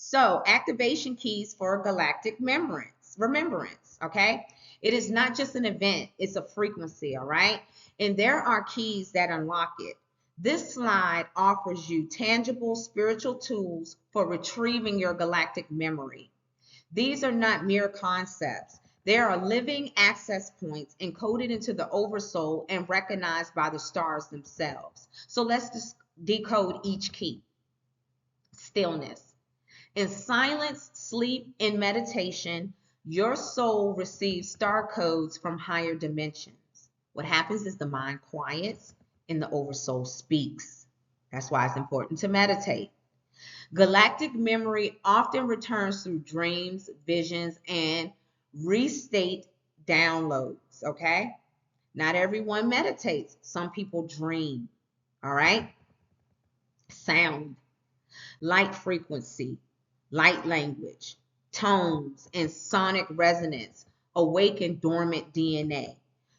So activation keys for galactic remembrance, okay? It is not just an event, it's a frequency, all right? And there are keys that unlock it. This slide offers you tangible spiritual tools for retrieving your galactic memory. These are not mere concepts. They are living access points encoded into the Oversoul and recognized by the stars themselves. So let's decode each key. Stillness. In silence, sleep, and meditation, your soul receives star codes from higher dimensions. What happens is the mind quiets and the Oversoul speaks. That's why it's important to meditate. Galactic memory often returns through dreams, visions, and restate downloads, okay? Not everyone meditates. Some people dream, all right? Sound, light frequency, light language, tones, and sonic resonance awaken dormant DNA.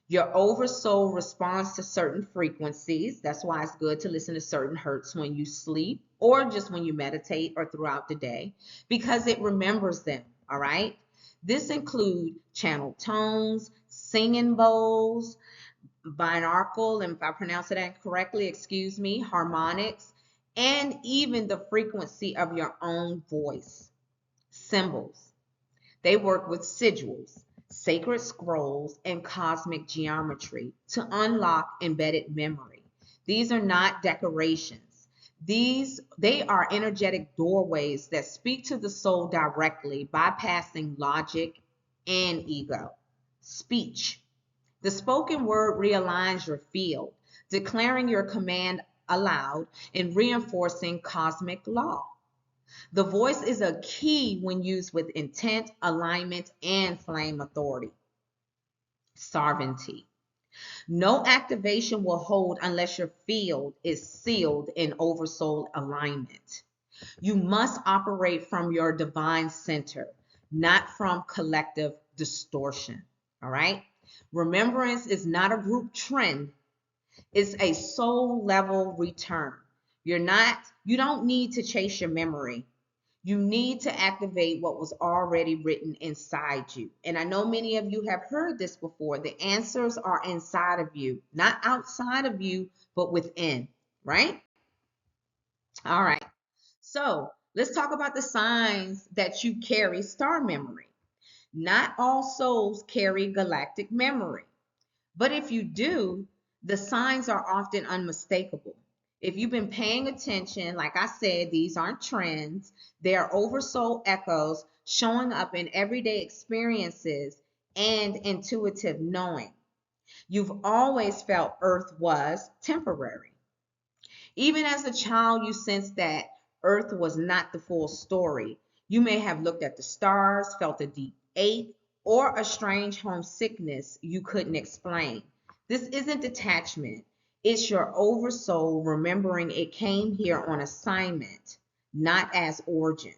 Your Oversoul responds to certain frequencies. That's why it's good to listen to certain hertz when you sleep or just when you meditate or throughout the day, because it remembers them, all right? This includes channel tones, singing bowls, binaural, and if I pronounce it correctly, excuse me, harmonics, and even the frequency of your own voice. Symbols. They work with sigils, sacred scrolls, and cosmic geometry to unlock embedded memory. These are not decorations. They are energetic doorways that speak to the soul directly, bypassing logic and ego. Speech. The spoken word realigns your field, declaring your command aloud and reinforcing cosmic law. The voice is a key when used with intent, alignment, and flame authority. Sovereignty. No activation will hold unless your field is sealed in oversoul alignment. You must operate from your divine center, not from collective distortion. All right? Remembrance is not a group trend, it's a soul level return. You don't need to chase your memory. You need to activate what was already written inside you. And I know many of you have heard this before. The answers are inside of you, not outside of you, but within, right? All right. So let's talk about the signs that you carry star memory. Not all souls carry galactic memory, but if you do, the signs are often unmistakable. If you've been paying attention, like I said, these aren't trends. They are oversoul echoes showing up in everyday experiences and intuitive knowing. You've always felt Earth was temporary. Even as a child, you sensed that Earth was not the full story. You may have looked at the stars, felt a deep ache, or a strange homesickness you couldn't explain. This isn't detachment. It's your oversoul remembering it came here on assignment, not as origin.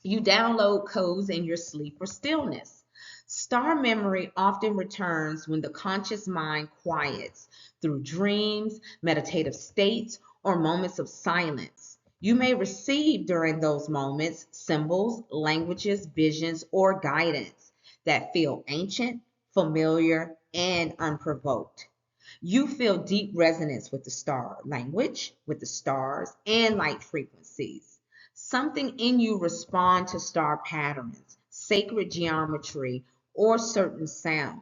You download codes in your sleep or stillness. Star memory often returns when the conscious mind quiets through dreams, meditative states, or moments of silence. You may receive during those moments symbols, languages, visions, or guidance that feel ancient, familiar, and unprovoked. You feel deep resonance with the star language, with the stars, and light frequencies. Something in you respond to star patterns, sacred geometry, or certain sounds.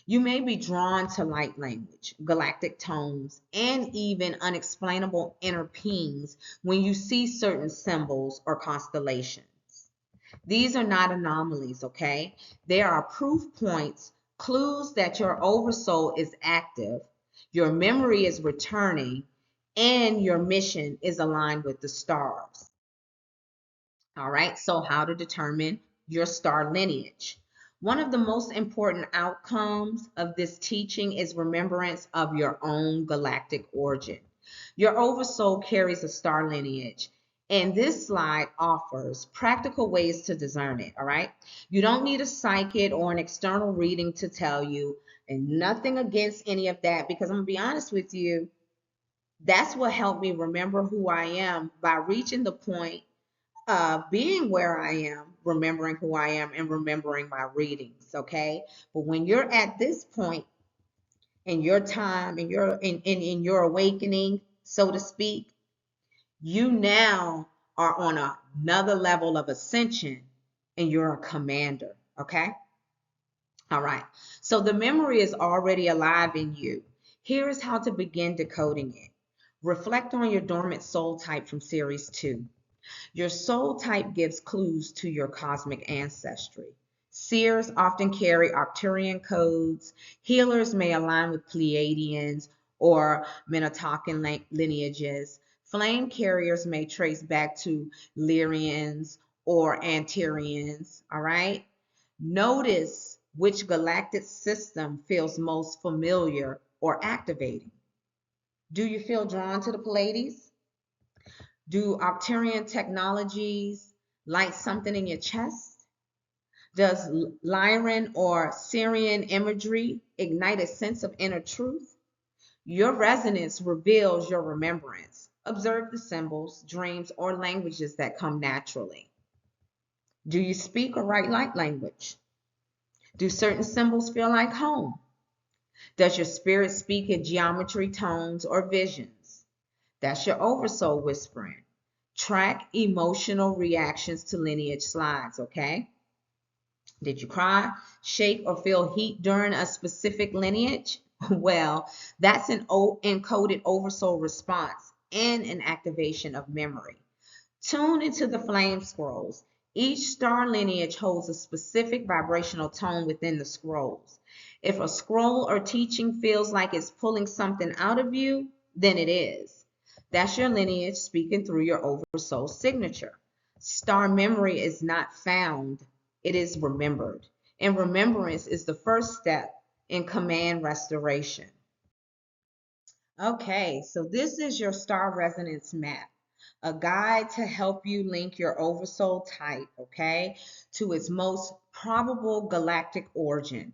You may be drawn to light language, galactic tones, and even unexplainable inner pings when you see certain symbols or constellations. These are not anomalies, okay? They are proof points, clues that your oversoul is active, your memory is returning, and your mission is aligned with the stars. All right, so how to determine your star lineage. One of the most important outcomes of this teaching is remembrance of your own galactic origin. Your oversoul carries a star lineage, and this slide offers practical ways to discern it, all right? You don't need a psychic or an external reading to tell you, and nothing against any of that, because I'm gonna be honest with you, that's what helped me remember who I am by reaching the point being where I am, remembering who I am, and remembering my readings, okay? But when you're at this point in your time, in your awakening, so to speak, you now are on another level of ascension and you're a commander, okay? All right, so the memory is already alive in you. Here is how to begin decoding it. Reflect on your dormant soul type from series 2. Your soul type gives clues to your cosmic ancestry. Seers often carry Arcturian codes. Healers may align with Pleiadians or Mintaka lineages. Flame carriers may trace back to Lyrians or Arcturians. All right? Notice which galactic system feels most familiar or activating. Do you feel drawn to the Pleiades? Do Arcturian technologies light something in your chest? Does Lyran or Sirian imagery ignite a sense of inner truth? Your resonance reveals your remembrance. Observe the symbols, dreams, or languages that come naturally. Do you speak or write light language? Do certain symbols feel like home? Does your spirit speak in geometry, tones, or visions? That's your oversoul whispering. Track emotional reactions to lineage slides, okay? Did you cry, shake, or feel heat during a specific lineage? Well, that's an encoded oversoul response and an activation of memory. Tune into the flame scrolls. Each star lineage holds a specific vibrational tone within the scrolls. If a scroll or teaching feels like it's pulling something out of you, then it is. That's your lineage speaking through your oversoul signature. Star memory is not found, it is remembered. And remembrance is the first step in command restoration. Okay, so this is your star resonance map, a guide to help you link your oversoul type, okay, to its most probable galactic origin.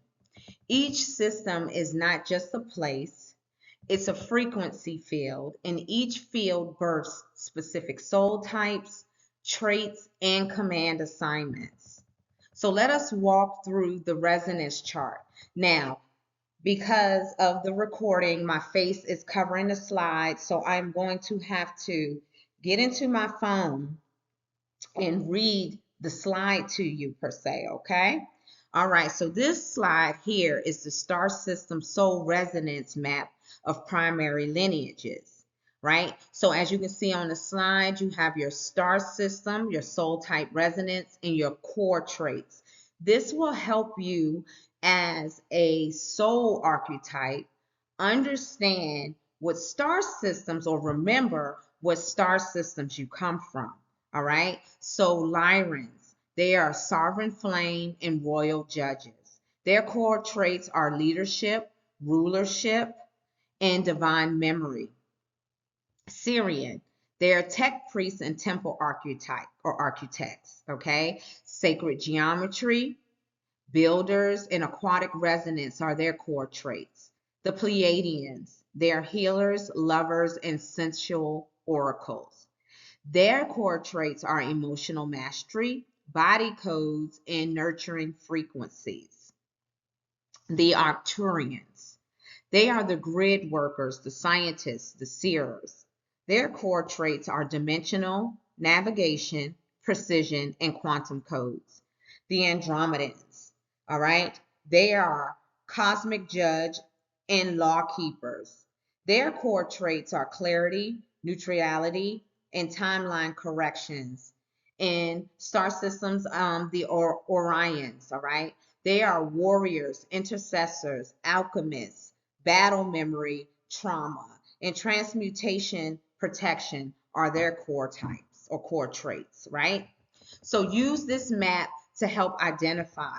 Each system is not just a place, it's a frequency field, and each field births specific soul types, traits, and command assignments. So let us walk through the resonance chart. Now, because of the recording, my face is covering the slide, so I'm going to have to get into my phone and read the slide to you per se, okay? All right, so this slide here is the star system soul resonance map of primary lineages, right? So as you can see on the slide, you have your star system, your soul type resonance, and your core traits. This will help you as a soul archetype understand what star systems, or remember what star systems you come from. All right. So Lyrans, they are sovereign flame and royal judges. Their core traits are leadership, rulership, and divine memory. Syrian, they are tech priests and temple archetype or architects. Okay. Sacred geometry, builders, and aquatic resonance are their core traits. The Pleiadians, they are healers, lovers, and sensual oracles. Their core traits are emotional mastery, body codes, and nurturing frequencies. The Arcturians, they are the grid workers, the scientists, the seers. Their core traits are dimensional, navigation, precision, and quantum codes. The Andromedans, all right, they are cosmic judge and law keepers. Their core traits are clarity, neutrality, and timeline corrections. In star systems, the Orions, all right, they are warriors, intercessors, alchemists, battle memory, trauma, and transmutation protection are their core types or core traits, right? So use this map to help identify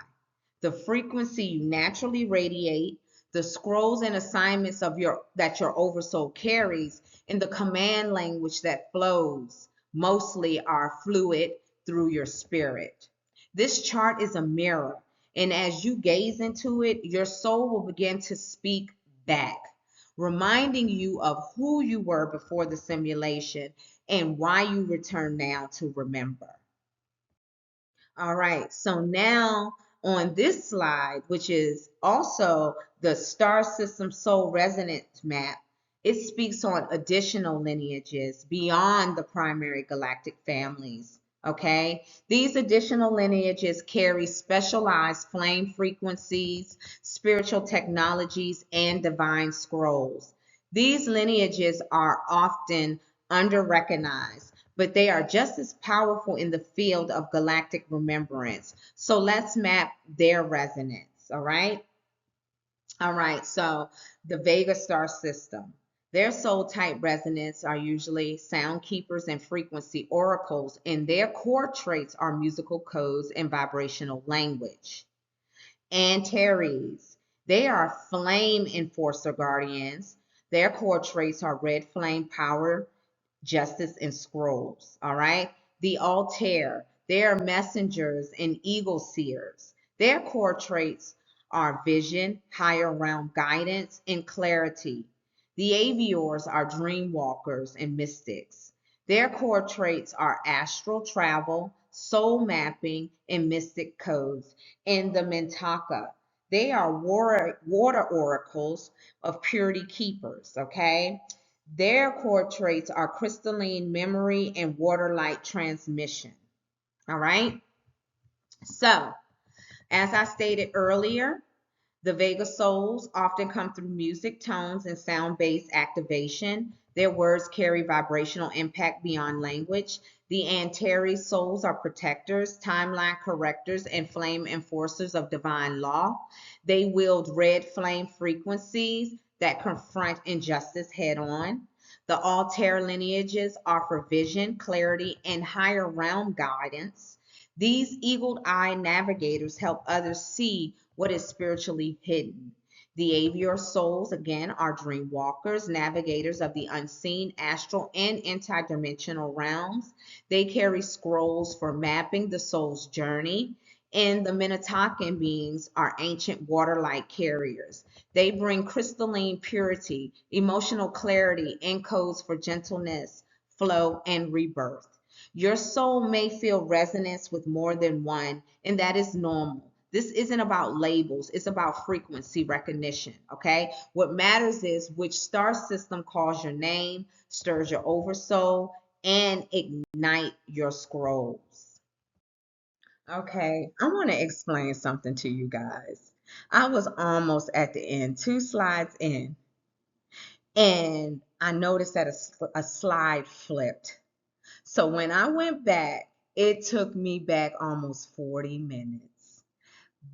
the frequency you naturally radiate, the scrolls and assignments of your oversoul carries, and the command language that flows, mostly are fluid through your spirit. This chart is a mirror, and as you gaze into it, your soul will begin to speak back, reminding you of who you were before the simulation and why you return now to remember. All right, so now on this slide, which is also the star system soul resonance map, it speaks on additional lineages beyond the primary galactic families. Okay, these additional lineages carry specialized flame frequencies, spiritual technologies, and divine scrolls. These lineages are often under recognized, but they are just as powerful in the field of galactic remembrance. So let's map their resonance, all right? All right, so the Vega star system. Their soul type resonance are usually sound keepers and frequency oracles, and their core traits are musical codes and vibrational language. Antares, they are flame enforcer guardians. Their core traits are red flame power, justice, and scrolls. All right. The Altair, they are messengers and eagle seers. Their core traits are vision, higher realm guidance, and clarity. The Aviors are dream walkers and mystics. Their core traits are astral travel, soul mapping, and mystic codes. And the Mintaka, They are water oracles of purity keepers, okay? Their core traits are crystalline memory and water light transmission, all right? So, as I stated earlier, the Vega souls often come through music, tones, and sound-based activation. Their words carry vibrational impact beyond language. The Antares souls are protectors, timeline correctors, and flame enforcers of divine law. They wield red flame frequencies that confront injustice head on. The Altair lineages offer vision, clarity, and higher realm guidance. These eagle-eye navigators help others see what is spiritually hidden. The avior souls, again, are dream walkers, navigators of the unseen, astral, and interdimensional realms. They carry scrolls for mapping the soul's journey. And the Mintaka beings are ancient water-like carriers. They bring crystalline purity, emotional clarity, and codes for gentleness, flow, and rebirth. Your soul may feel resonance with more than one, and that is normal. This isn't about labels, it's about frequency recognition, okay? What matters is which star system calls your name, stirs your oversoul, and ignite your scrolls. Okay, I want to explain something to you guys. I was almost at the end, 2 slides in, and I noticed that a slide flipped. So when I went back, it took me back almost 40 minutes.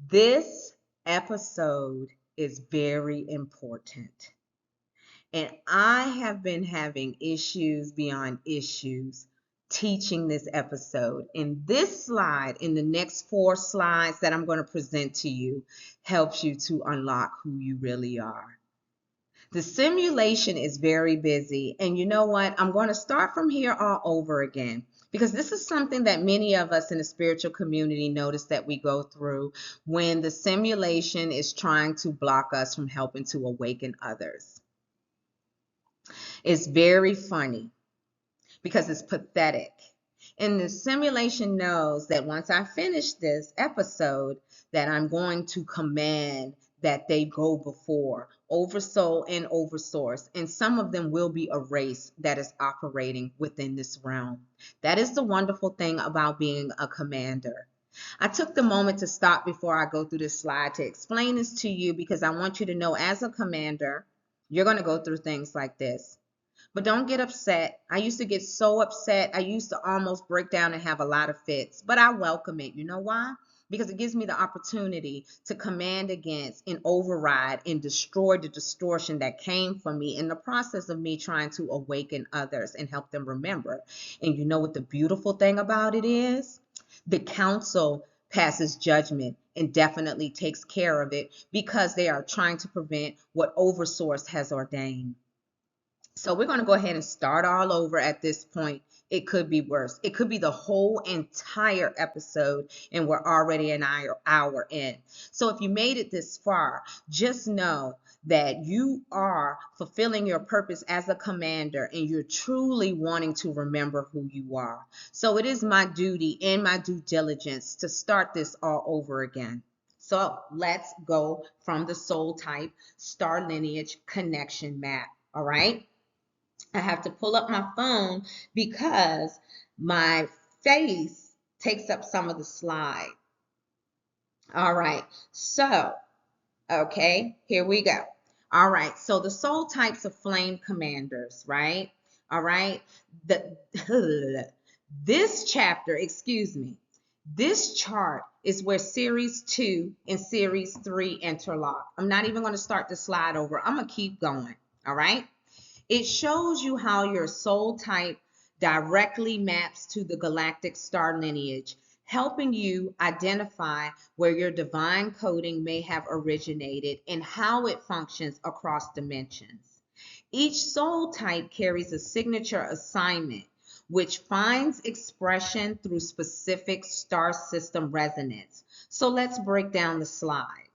This episode is very important. And I have been having issues beyond issues teaching this episode. And this slide, in the next 4 slides that I'm going to present to you, helps you to unlock who you really are. The simulation is very busy. And you know what? I'm going to start from here all over again, because this is something that many of us in the spiritual community notice that we go through when the simulation is trying to block us from helping to awaken others. It's very funny because it's pathetic. And the simulation knows that once I finish this episode, that I'm going to command that they go before Oversoul and Oversource, and some of them will be a race that is operating within this realm. That is the wonderful thing about being a commander. I took the moment to stop before I go through this slide to explain this to you, because I want you to know, as a commander, you're going to go through things like this. But don't get upset. I used to get so upset. I used to almost break down and have a lot of fits. But I welcome it. You know why? Because it gives me the opportunity to command against and override and destroy the distortion that came from me in the process of me trying to awaken others and help them remember. And you know what the beautiful thing about it is? The council passes judgment and definitely takes care of it, because they are trying to prevent what Oversource has ordained. So we're going to go ahead and start all over at this point. It could be worse. It could be the whole entire episode, and we're already an hour in. So if you made it this far, just know that you are fulfilling your purpose as a commander, and you're truly wanting to remember who you are. So it is my duty and my due diligence to start this all over again. So let's go from the soul type star lineage connection map. All right. I have to pull up my phone because my face takes up some of the slide. All right, so, okay, here we go. All right, so the soul types of flame commanders, right? All right, this chapter, this chart is where Series 2 and Series 3 interlock. I'm not even going to start the slide over. I'm going to keep going, all right? It shows you how your soul type directly maps to the galactic star lineage, helping you identify where your divine coding may have originated and how it functions across dimensions. Each soul type carries a signature assignment, which finds expression through specific star system resonance. So let's break down the slide.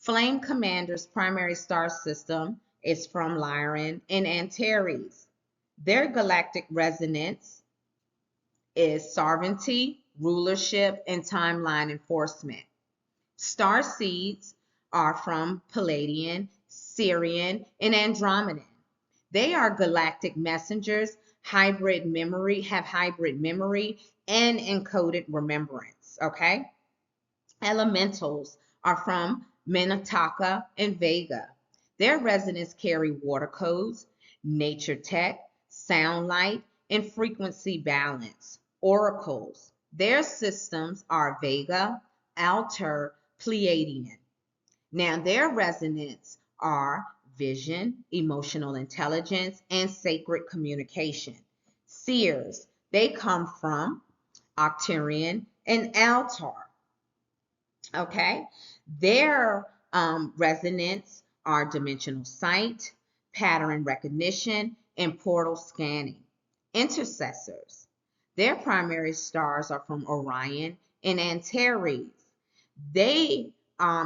Flame Commander's primary star system is from Lyran and Antares. Their galactic resonance is sovereignty, rulership, and timeline enforcement. Star seeds are from Pleiadian, Sirian, and Andromeda. They are galactic messengers, have hybrid memory and encoded remembrance, okay? Elementals are from Mintaka and Vega. Their resonance carry water codes, nature tech, sound light, and frequency balance. Oracles. Their systems are Vega, Alter, Pleiadian. Now, their resonance are vision, emotional intelligence, and sacred communication. Seers, they come from Arcturian and Altar. Okay, their resonance are dimensional sight, pattern recognition, and portal scanning. Intercessors, their primary stars are from Orion and Antares. They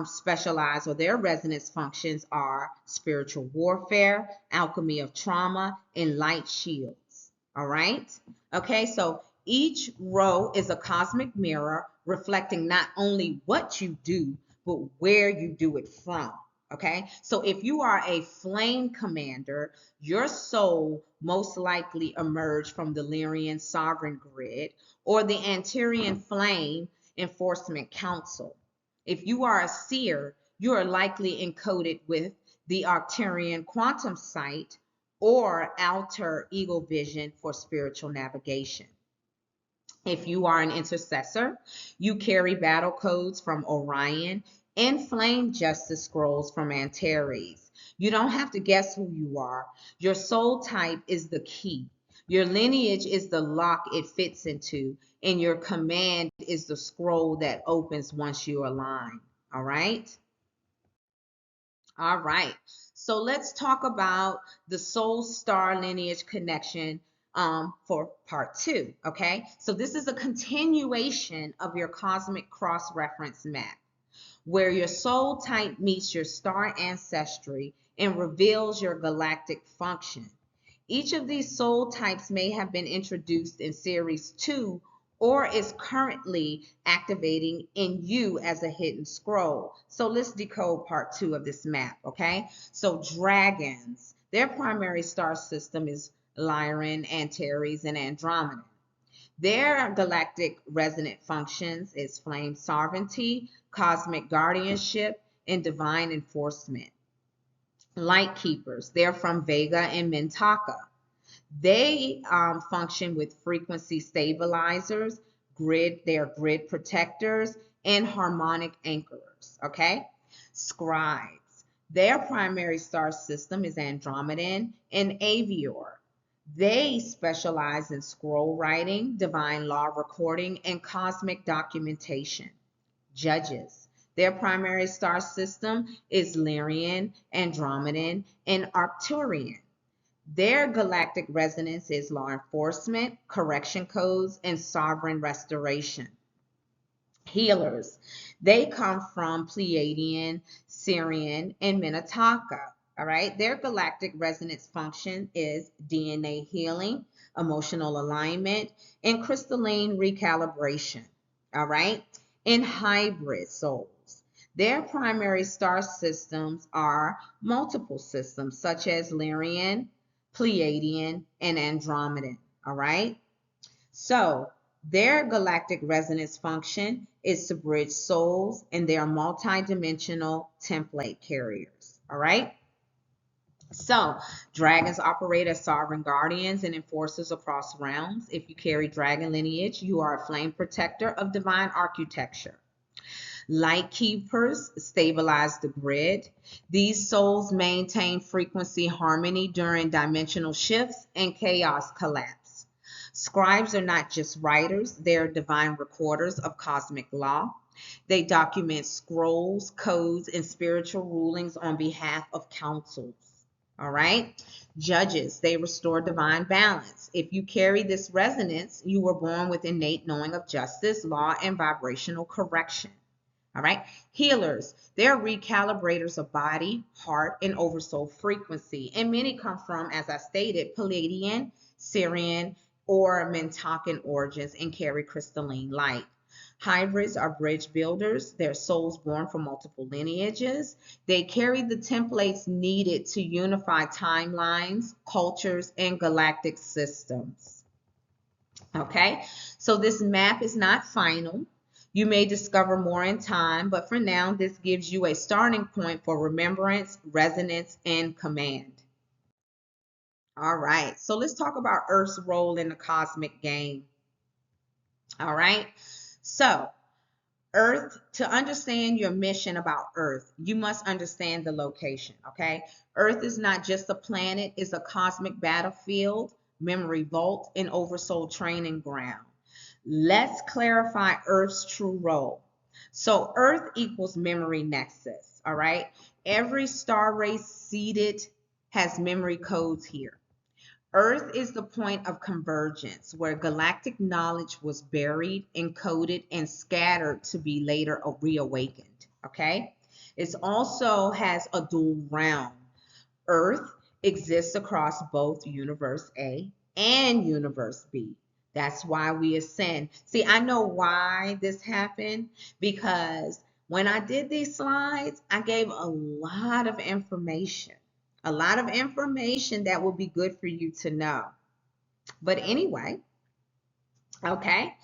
specialize, or their resonance functions are spiritual warfare, alchemy of trauma, and light shields. All right. Okay, so each row is a cosmic mirror reflecting not only what you do, but where you do it from. Okay, so if you are a flame commander, your soul most likely emerged from the Lyrian sovereign grid or the Arcturian flame enforcement council. If you are a seer, you are likely encoded with the Arcturian quantum sight or alter eagle vision for spiritual navigation. If you are an intercessor, you carry battle codes from Orion and flame justice scrolls from Antares. You don't have to guess who you are. Your soul type is the key. Your lineage is the lock it fits into, and your command is the scroll that opens once you align. All right? All right. So let's talk about the soul star lineage connection for part 2. Okay. So this is a continuation of your cosmic cross reference map where your soul type meets your star ancestry and reveals your galactic function. Each of these soul types may have been introduced in series 2 or is currently activating in you as a hidden scroll. So let's decode part 2 of this map, okay? So dragons, their primary star system is Lyran, Antares, and Andromeda. Their galactic resonant functions is flame sovereignty, cosmic guardianship, and divine enforcement. Light keepers, they're from Vega and Mintaka. They function with frequency stabilizers, they are grid protectors, and harmonic anchors, okay? Scribes, their primary star system is Andromedan and Avior. They specialize in scroll writing, divine law recording, and cosmic documentation. Judges, their primary star system is Lyrian, Andromedan, and Arcturian. Their galactic resonance is law enforcement, correction codes, and sovereign restoration. Healers, they come from Pleiadian, Sirian, and Mintaka. All right, their galactic resonance function is DNA healing, emotional alignment, and crystalline recalibration. All right, and hybrid souls, their primary star systems are multiple systems such as Lyrian, Pleiadian, and Andromedan. All right, so their galactic resonance function is to bridge souls, and they are multidimensional template carriers. All right. So, dragons operate as sovereign guardians and enforcers across realms. If you carry dragon lineage, you are a flame protector of divine architecture. Light keepers stabilize the grid. These souls maintain frequency harmony during dimensional shifts and chaos collapse. Scribes are not just writers, they're divine recorders of cosmic law. They document scrolls, codes, and spiritual rulings on behalf of councils. All right. Judges, they restore divine balance. If you carry this resonance, you were born with innate knowing of justice, law, and vibrational correction. All right. Healers, they're recalibrators of body, heart, and oversoul frequency. And many come from, as I stated, Pleiadian, Sirian, or Mintakan origins and carry crystalline light. Hybrids are bridge builders. They're souls born from multiple lineages. They carry the templates needed to unify timelines, cultures, and galactic systems. Okay, so this map is not final. You may discover more in time, but for now, this gives you a starting point for remembrance, resonance, and command. All right, so let's talk about Earth's role in the cosmic game. All right, so Earth, to understand your mission about Earth, you must understand the location, okay? Earth is not just a planet, it's a cosmic battlefield, memory vault, and oversoul training ground. Let's clarify Earth's true role. So Earth equals memory nexus, all right? Every star race seeded has memory codes here. Earth is the point of convergence where galactic knowledge was buried, encoded, and scattered to be later reawakened. Okay? It also has a dual realm. Earth exists across both Universe A and Universe B. That's why we ascend. See, I know why this happened because when I did these slides, I gave a lot of information. A lot of information that will be good for you to know. But anyway, okay,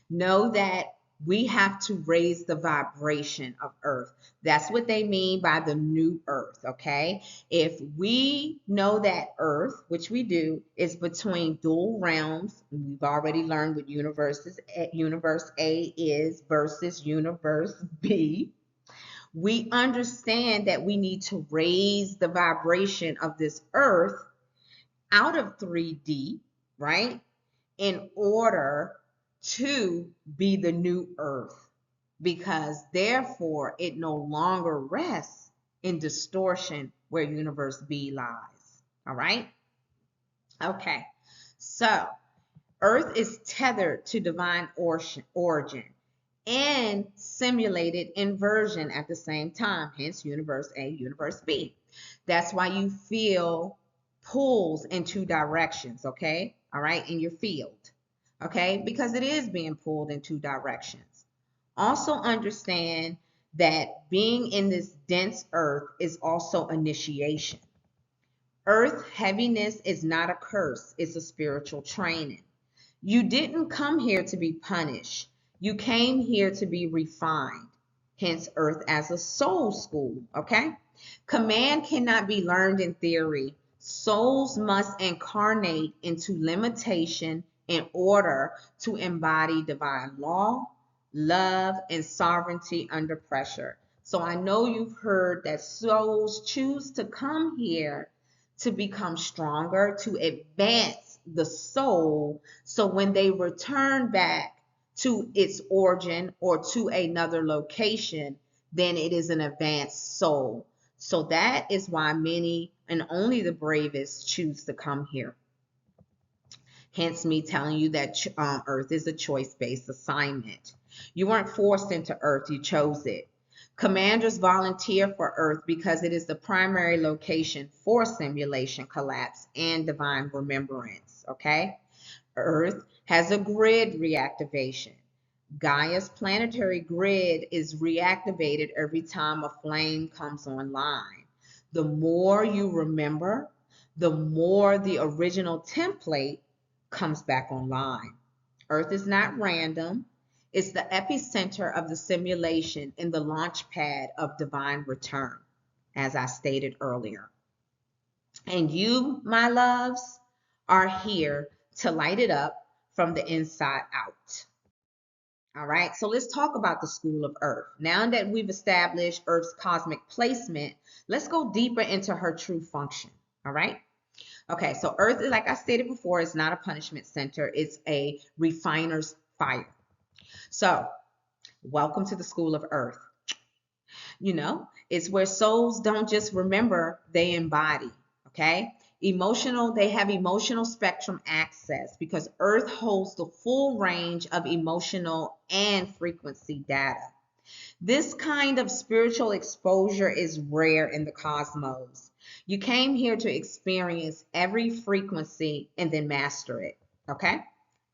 know that we have to raise the vibration of Earth. That's what they mean by the new Earth, okay? If we know that Earth, which we do, is between dual realms, we've already learned what Universe A is versus Universe B. We understand that we need to raise the vibration of this Earth out of 3D, right? In order to be the new Earth, because therefore it no longer rests in distortion where Universe B lies. All right? Okay, so Earth is tethered to divine origin and simulated inversion at the same time, hence Universe A, Universe B. That's why you feel pulls in two directions, okay? All right, in your field, okay? Because it is being pulled in two directions. Also understand that being in this dense Earth is also initiation. Earth heaviness is not a curse, it's a spiritual training. You didn't come here to be punished. You came here to be refined. Hence, Earth as a soul school, okay? Command cannot be learned in theory. Souls must incarnate into limitation in order to embody divine law, love, and sovereignty under pressure. So I know you've heard that souls choose to come here to become stronger, to advance the soul, so when they return back to its origin or to another location, then it is an advanced soul. So that is why many and only the bravest choose to come here. Hence me telling you that Earth is a choice-based assignment. You weren't forced into Earth, you chose it. Commanders volunteer for Earth because it is the primary location for simulation collapse and divine remembrance, okay? Earth has a grid reactivation. Gaia's planetary grid is reactivated every time a flame comes online. The more you remember, the more the original template comes back online. Earth is not random. It's the epicenter of the simulation in the launch pad of divine return, as I stated earlier. And you, my loves, are here to light it up from the inside out. All right, so let's talk about the School of Earth. Now that we've established Earth's cosmic placement, let's go deeper into her true function. All right. Okay, so Earth is, like I stated before, is not a punishment center. It's a refiner's fire. So, welcome to the School of Earth. You know, it's where souls don't just remember, they embody, okay? They have emotional spectrum access because Earth holds the full range of emotional and frequency data. This kind of spiritual exposure is rare in the cosmos. You came here to experience every frequency and then master it, okay?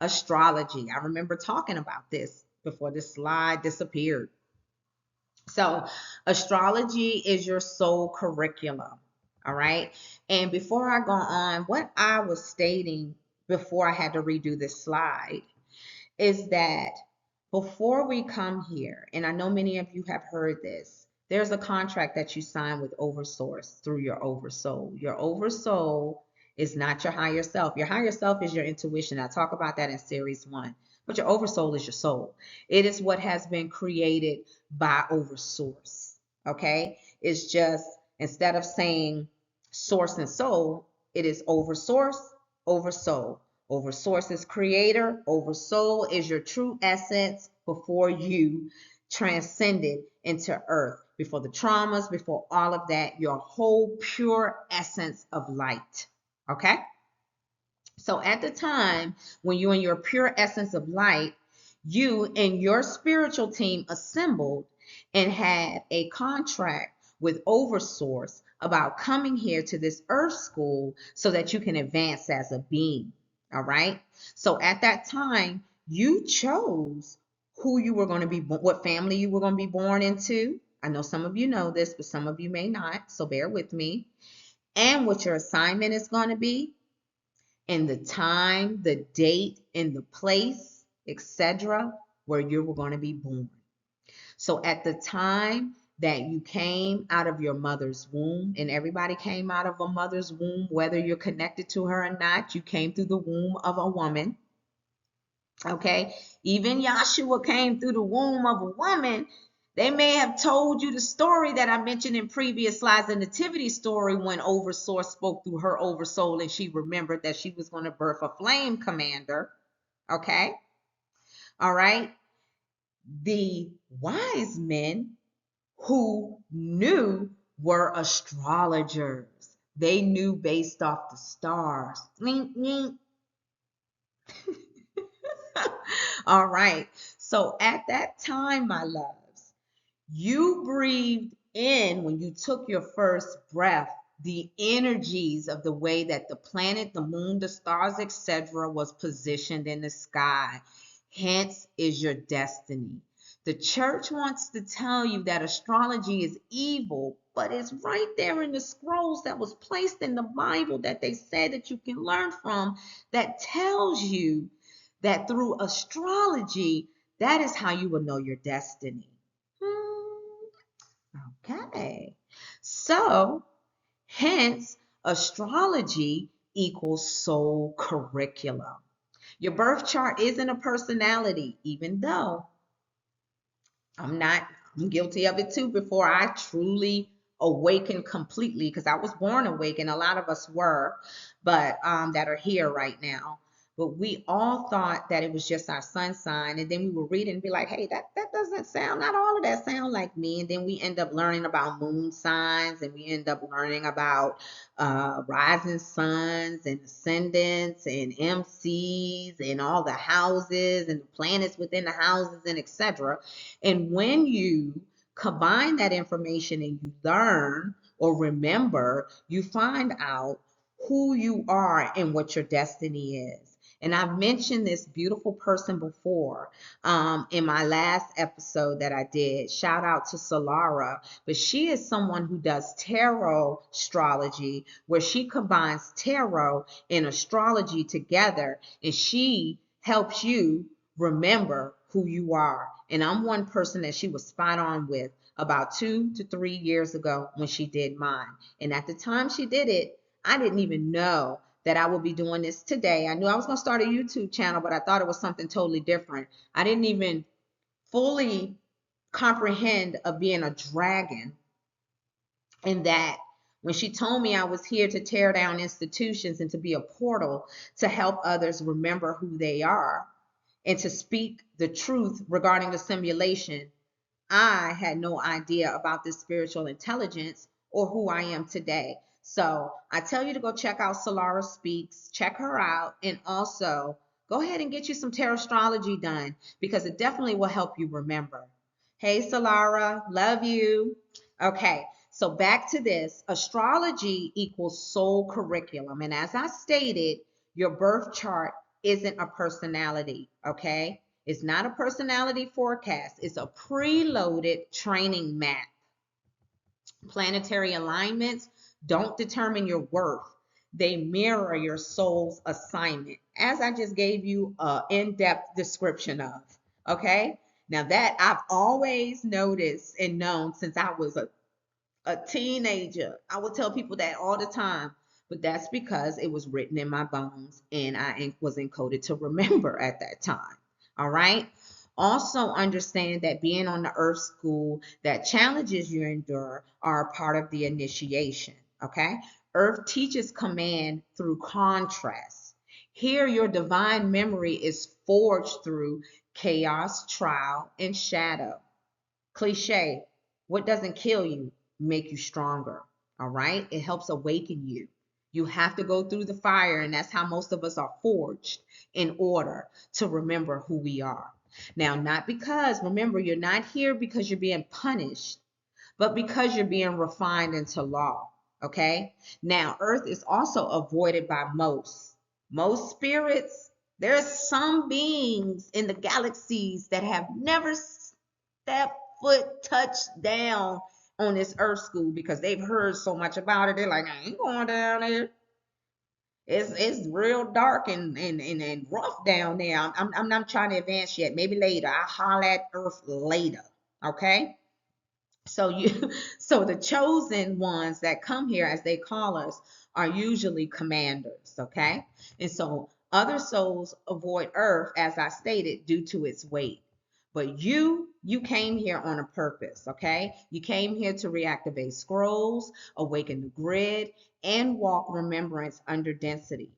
Astrology, I remember talking about this before this slide disappeared. So astrology is your soul curriculum. All right. And before I go on, what I was stating before I had to redo this slide is that before we come here, and I know many of you have heard this, there's a contract that you sign with Oversource through your Oversoul. Your Oversoul is not your higher self. Your higher self is your intuition. I talk about that in series 1. But your Oversoul is your soul. It is what has been created by Oversource. Okay? It's just, instead of saying source and soul, it is Oversource, Oversoul. Oversource is creator. Oversoul is your true essence before you transcended into earth. Before the traumas, before all of that, your whole pure essence of light. Okay? So at the time when you're in your pure essence of light, you and your spiritual team assembled and had a contract with Oversource about coming here to this earth school so that you can advance as a being. All right. So at that time, you chose who you were going to be, what family you were going to be born into. I know some of you know this, but some of you may not. So bear with me. And what your assignment is going to be, and the time, the date, and the place, etc., where you were going to be born. So at the time that you came out of your mother's womb, and everybody came out of a mother's womb, whether you're connected to her or not, you came through the womb of a woman. Okay? Even Yahshua came through the womb of a woman. They may have told you the story that I mentioned in previous slides, the nativity story, when Oversource spoke through her Oversoul and she remembered that she was going to birth a flame commander. Okay? All right? The wise men who knew were astrologers. They knew based off the stars. All right. So at that time, my loves, you breathed in, when you took your first breath, the energies of the way that the planet, the moon, the stars, etc., was positioned in the sky. Hence is your destiny. The church wants to tell you that astrology is evil, but it's right there in the scrolls that was placed in the Bible that they said that you can learn from, that tells you that through astrology, that is how you will know your destiny. Okay. So, hence, astrology equals soul curriculum. Your birth chart isn't a personality, even though I'm guilty of it too before I truly awakened completely, because I was born awake and a lot of us were, but that are here right now. But we all thought that it was just our sun sign, and then we would read it and be like, hey, that doesn't sound, not all of that sound like me. And then we end up learning about moon signs, and we end up learning about rising suns and ascendants and MCs and all the houses and the planets within the houses and etc. And when you combine that information and you learn or remember, you find out who you are and what your destiny is. And I've mentioned this beautiful person before in my last episode that I did. Shout out to Solara. But she is someone who does tarot astrology, where she combines tarot and astrology together, and she helps you remember who you are. And I'm one person that she was spot on with about 2 to 3 years ago when she did mine. And at the time she did it, I didn't even know that I would be doing this today. I knew I was going to start a YouTube channel, but I thought it was something totally different. I didn't even fully comprehend of being a dragon, and that when she told me I was here to tear down institutions and to be a portal to help others remember who they are and to speak the truth regarding the simulation, I had no idea about this spiritual intelligence or who I am today. So I tell you to go check out Solara Speaks, check her out, and also go ahead and get you some tarot astrology done, because it definitely will help you remember. Hey, Solara, love you. Okay, so back to this. Astrology equals soul curriculum. And as I stated, your birth chart isn't a personality, okay? It's not a personality forecast. It's a preloaded training map. Planetary alignments don't determine your worth. They mirror your soul's assignment, as I just gave you an in-depth description of. Okay? Now that I've always noticed and known since I was a teenager. I would tell people that all the time, but that's because it was written in my bones and I was encoded to remember at that time. All right. Also understand that being on the earth school, that challenges you endure are a part of the initiation. Okay. Earth teaches command through contrast. Here, your divine memory is forged through chaos, trial, and shadow. Cliche, what doesn't kill you make you stronger. All right, it helps awaken you. You have to go through the fire, and that's how most of us are forged in order to remember who we are. Now, not because, remember, you're not here because you're being punished, but because you're being refined into law. Okay, now earth is also avoided by most spirits. There's some beings in the galaxies that have never stepped foot touched down on this earth school because they've heard so much about it. They're like, I ain't going down there. It's real dark and rough down there. I'm not trying to advance yet. Maybe later. I'll holler at earth later. Okay. So so the chosen ones that come here, as they call us, are usually commanders. Okay. And so other souls avoid earth, as I stated, due to its weight. But you came here on a purpose, okay? You came here to reactivate scrolls, awaken the grid, and walk remembrance under density.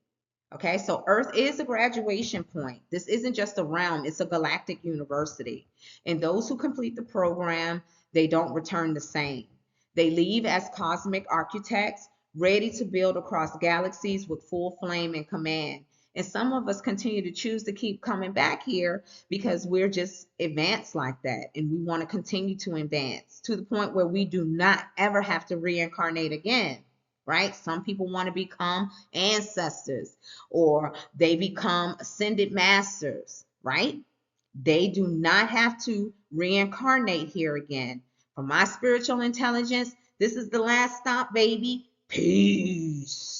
Okay, so Earth is a graduation point. This isn't just a realm, it's a galactic university. And those who complete the program, they don't return the same. They leave as cosmic architects, ready to build across galaxies with full flame and command. And some of us continue to choose to keep coming back here because we're just advanced like that. And we want to continue to advance to the point where we do not ever have to reincarnate again, right? Some people want to become ancestors or they become ascended masters, right? They do not have to reincarnate here again. For my spiritual intelligence, this is the last stop, baby. Peace.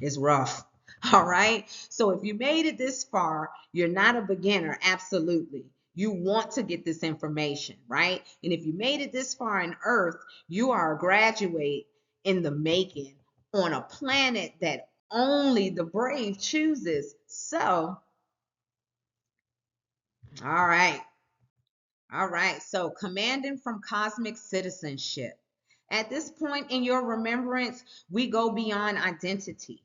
It's rough. All right. So if you made it this far, you're not a beginner. Absolutely. You want to get this information, right? And if you made it this far in Earth, you are a graduate in the making on a planet that only the brave chooses. So, all right. All right. So, commanding from cosmic citizenship. At this point in your remembrance, we go beyond identity.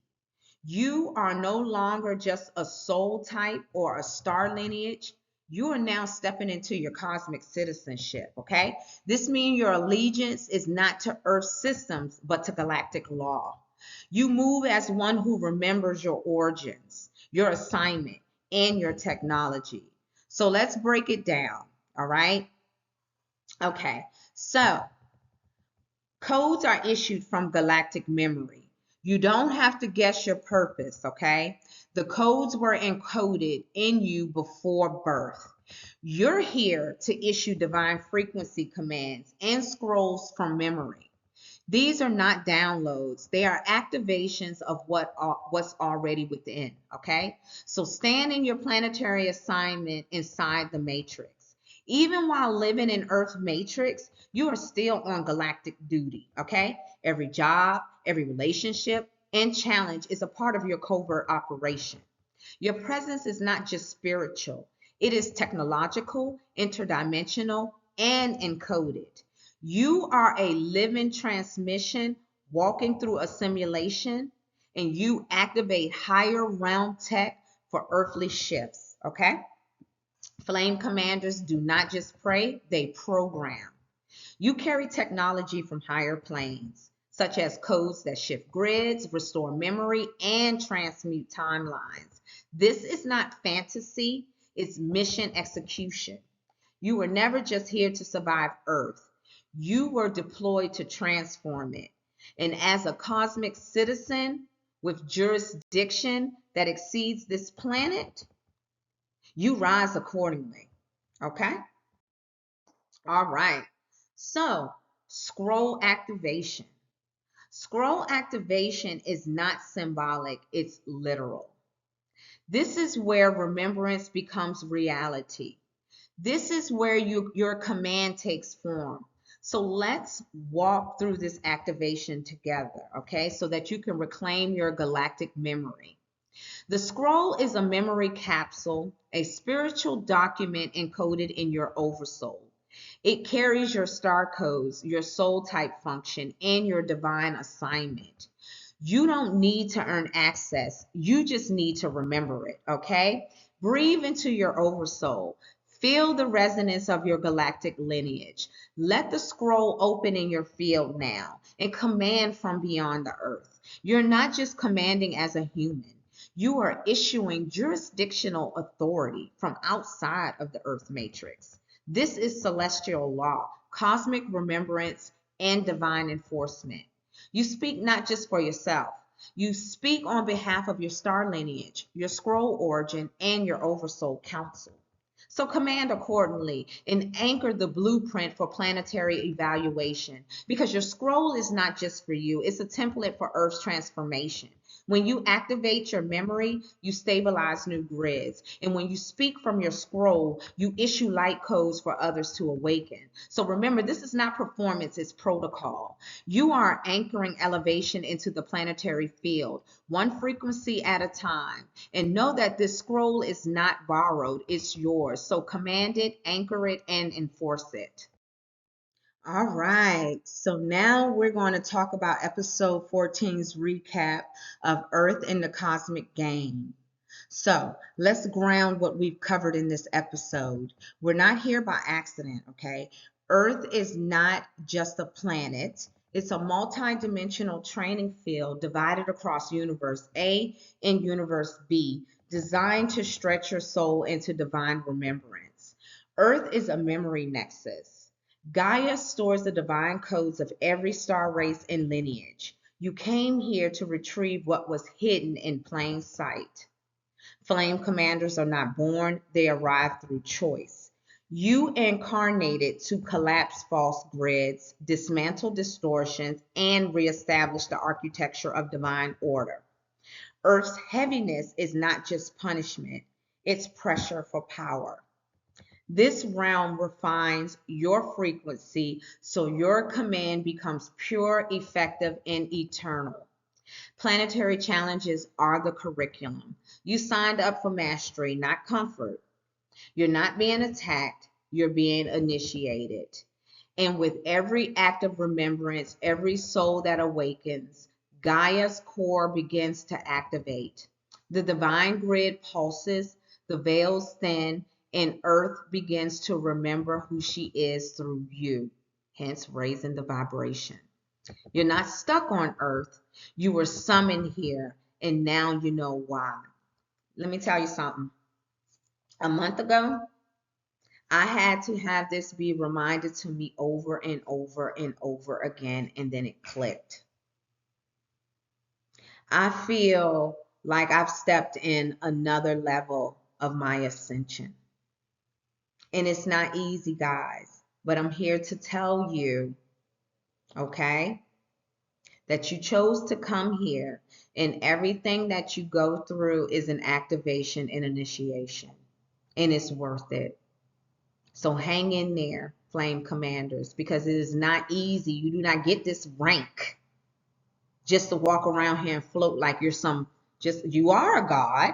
You are no longer just a soul type or a star lineage. You are now stepping into your cosmic citizenship, okay? This means your allegiance is not to Earth systems, but to galactic law. You move as one who remembers your origins, your assignment, and your technology. So let's break it down, all right? Okay, so codes are issued from galactic memory. You don't have to guess your purpose, okay? The codes were encoded in you before birth. You're here to issue divine frequency commands and scrolls from memory. These are not downloads. They are activations of what's already within, okay? So stand in your planetary assignment inside the matrix. Even while living in Earth matrix, you are still on galactic duty, okay? Every job, every relationship, and challenge is a part of your covert operation. Your presence is not just spiritual, it is technological, interdimensional, and encoded. You are a living transmission walking through a simulation, and you activate higher realm tech for earthly shifts, okay? Flame commanders do not just pray, they program. You carry technology from higher planes, such as codes that shift grids, restore memory, and transmute timelines. This is not fantasy, it's mission execution. You were never just here to survive Earth. You were deployed to transform it. And as a cosmic citizen with jurisdiction that exceeds this planet, You rise accordingly. Okay? All right. So, scroll activation. Scroll activation is not symbolic, it's literal. This is where remembrance becomes reality. This is where your command takes form. So let's walk through this activation together, okay? So that you can reclaim your galactic memory. The scroll is a memory capsule, a spiritual document encoded in your oversoul. It carries your star codes, your soul type function, and your divine assignment. You don't need to earn access. You just need to remember it, okay? Breathe into your oversoul. Feel the resonance of your galactic lineage. Let the scroll open in your field now and command from beyond the earth. You're not just commanding as a human. You are issuing jurisdictional authority from outside of the earth matrix. This is celestial law, cosmic remembrance, and divine enforcement. You speak not just for yourself. You speak on behalf of your star lineage, your scroll origin, and your oversoul council. So command accordingly and anchor the blueprint for planetary evaluation, because your scroll is not just for you, it's a template for Earth's transformation. When you activate your memory, you stabilize new grids. And when you speak from your scroll, you issue light codes for others to awaken. So remember, this is not performance, it's protocol. You are anchoring elevation into the planetary field, one frequency at a time. And know that this scroll is not borrowed, it's yours. So command it, anchor it, and enforce it. All right, so now we're going to talk about episode 14's recap of Earth in the Cosmic Game. So let's ground what we've covered in this episode. We're not here by accident, okay? Earth is not just a planet. It's a multi-dimensional training field divided across Universe A and Universe B, designed to stretch your soul into divine remembrance. Earth is a memory nexus. Gaia stores the divine codes of every star race and lineage. You came here to retrieve what was hidden in plain sight. Flame commanders are not born, they arrive through choice. You incarnated to collapse false grids, dismantle distortions, and reestablish the architecture of divine order. Earth's heaviness is not just punishment, it's pressure for power. This realm refines your frequency so your command becomes pure, effective, and eternal. Planetary challenges are the curriculum. You signed up for mastery, not comfort. You're not being attacked, you're being initiated. And with every act of remembrance, every soul that awakens, Gaia's core begins to activate. The divine grid pulses, the veils thin, and Earth begins to remember who she is through you, hence raising the vibration. You're not stuck on Earth. You were summoned here, and now you know why. Let me tell you something. A month ago, I had to have this be reminded to me over and over and over again, and then it clicked. I feel like I've stepped in another level of my ascension. And it's not easy, guys, but I'm here to tell you, okay, that you chose to come here, and everything that you go through is an activation and initiation, and it's worth it. So hang in there, flame commanders, because it is not easy. You do not get this rank just to walk around here and float like you're you are a god,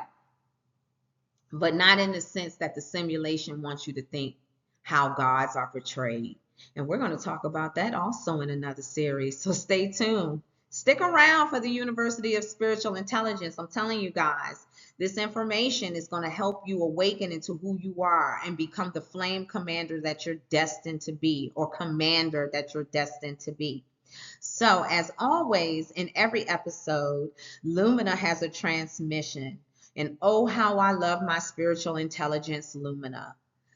but not in the sense that the simulation wants you to think how gods are portrayed. And we're going to talk about that also in another series. So stay tuned. Stick around for the University of Spiritual Intelligence. I'm telling you guys, this information is going to help you awaken into who you are and become the flame commander that you're destined to be, or commander that you're destined to be. So, as always, in every episode, Lumina has a transmission. And oh, how I love my spiritual intelligence, Lumina.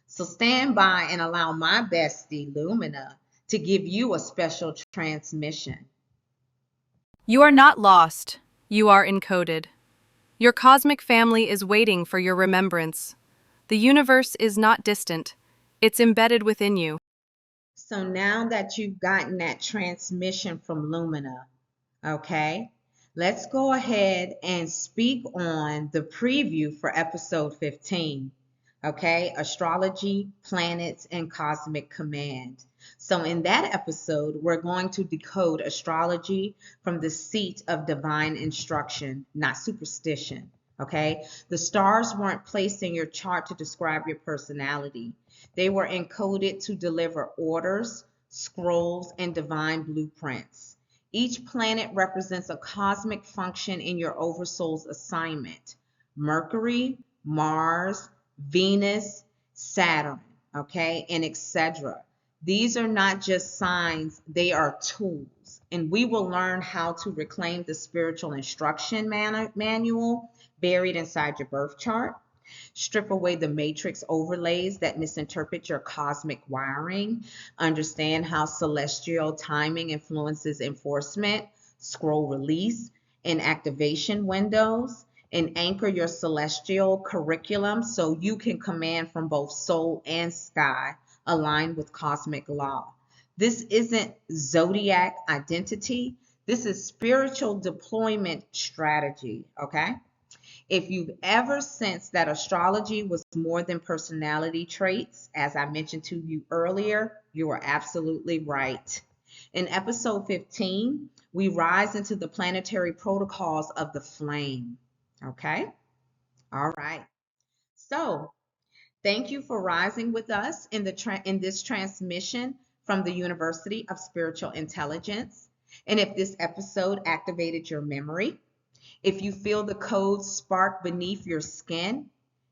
So stand by and allow my bestie, Lumina, to give you a special transmission. You are not lost. You are encoded. Your cosmic family is waiting for your remembrance. The universe is not distant. It's embedded within you. So now that you've gotten that transmission from Lumina, okay, let's go ahead and speak on the preview for episode 15. Okay, astrology, planets, and cosmic command. So in that episode, we're going to decode astrology from the seat of divine instruction, not superstition. Okay, the stars weren't placed in your chart to describe your personality. They were encoded to deliver orders, scrolls, and divine blueprints. Each planet represents a cosmic function in your Oversoul's assignment. Mercury, Mars, Venus, Saturn, okay, and etc. These are not just signs, they are tools. And we will learn how to reclaim the spiritual instruction manual buried inside your birth chart. Strip away the matrix overlays that misinterpret your cosmic wiring. Understand how celestial timing influences enforcement, scroll release, and activation windows. And anchor your celestial curriculum so you can command from both soul and sky, aligned with cosmic law. This isn't zodiac identity. This is spiritual deployment strategy, okay? If you've ever sensed that astrology was more than personality traits, as I mentioned to you earlier, you are absolutely right. In episode 15, we rise into the planetary protocols of the flame. Okay? All right. So, thank you for rising with us in this transmission from the University of Spiritual Intelligence. And if this episode activated your memory, if you feel the codes spark beneath your skin,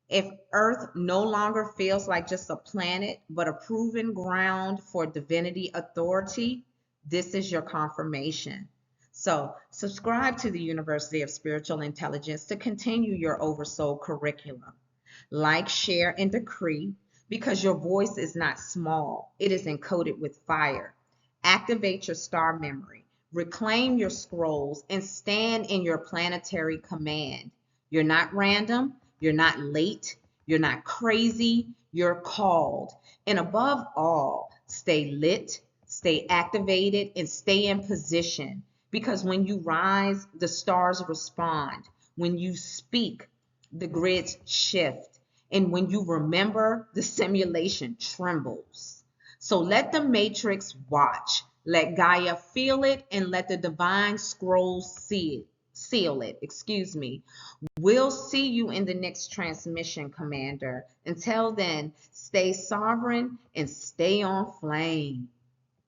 if Earth no longer feels like just a planet, but a proven ground for divinity authority, this is your confirmation. So subscribe to the University of Spiritual Intelligence to continue your Oversoul curriculum. Like, share, and decree, because your voice is not small. It is encoded with fire. Activate your star memory. Reclaim your scrolls and stand in your planetary command. You're not random. You're not late. You're not crazy. You're called. And above all, stay lit, stay activated, and stay in position. Because when you rise, the stars respond. When you speak, the grids shift. And when you remember, the simulation trembles. So let the matrix watch. Let Gaia feel it, and let the divine scrolls seal it. We'll see you in the next transmission, Commander. Until then, stay sovereign and stay on flame.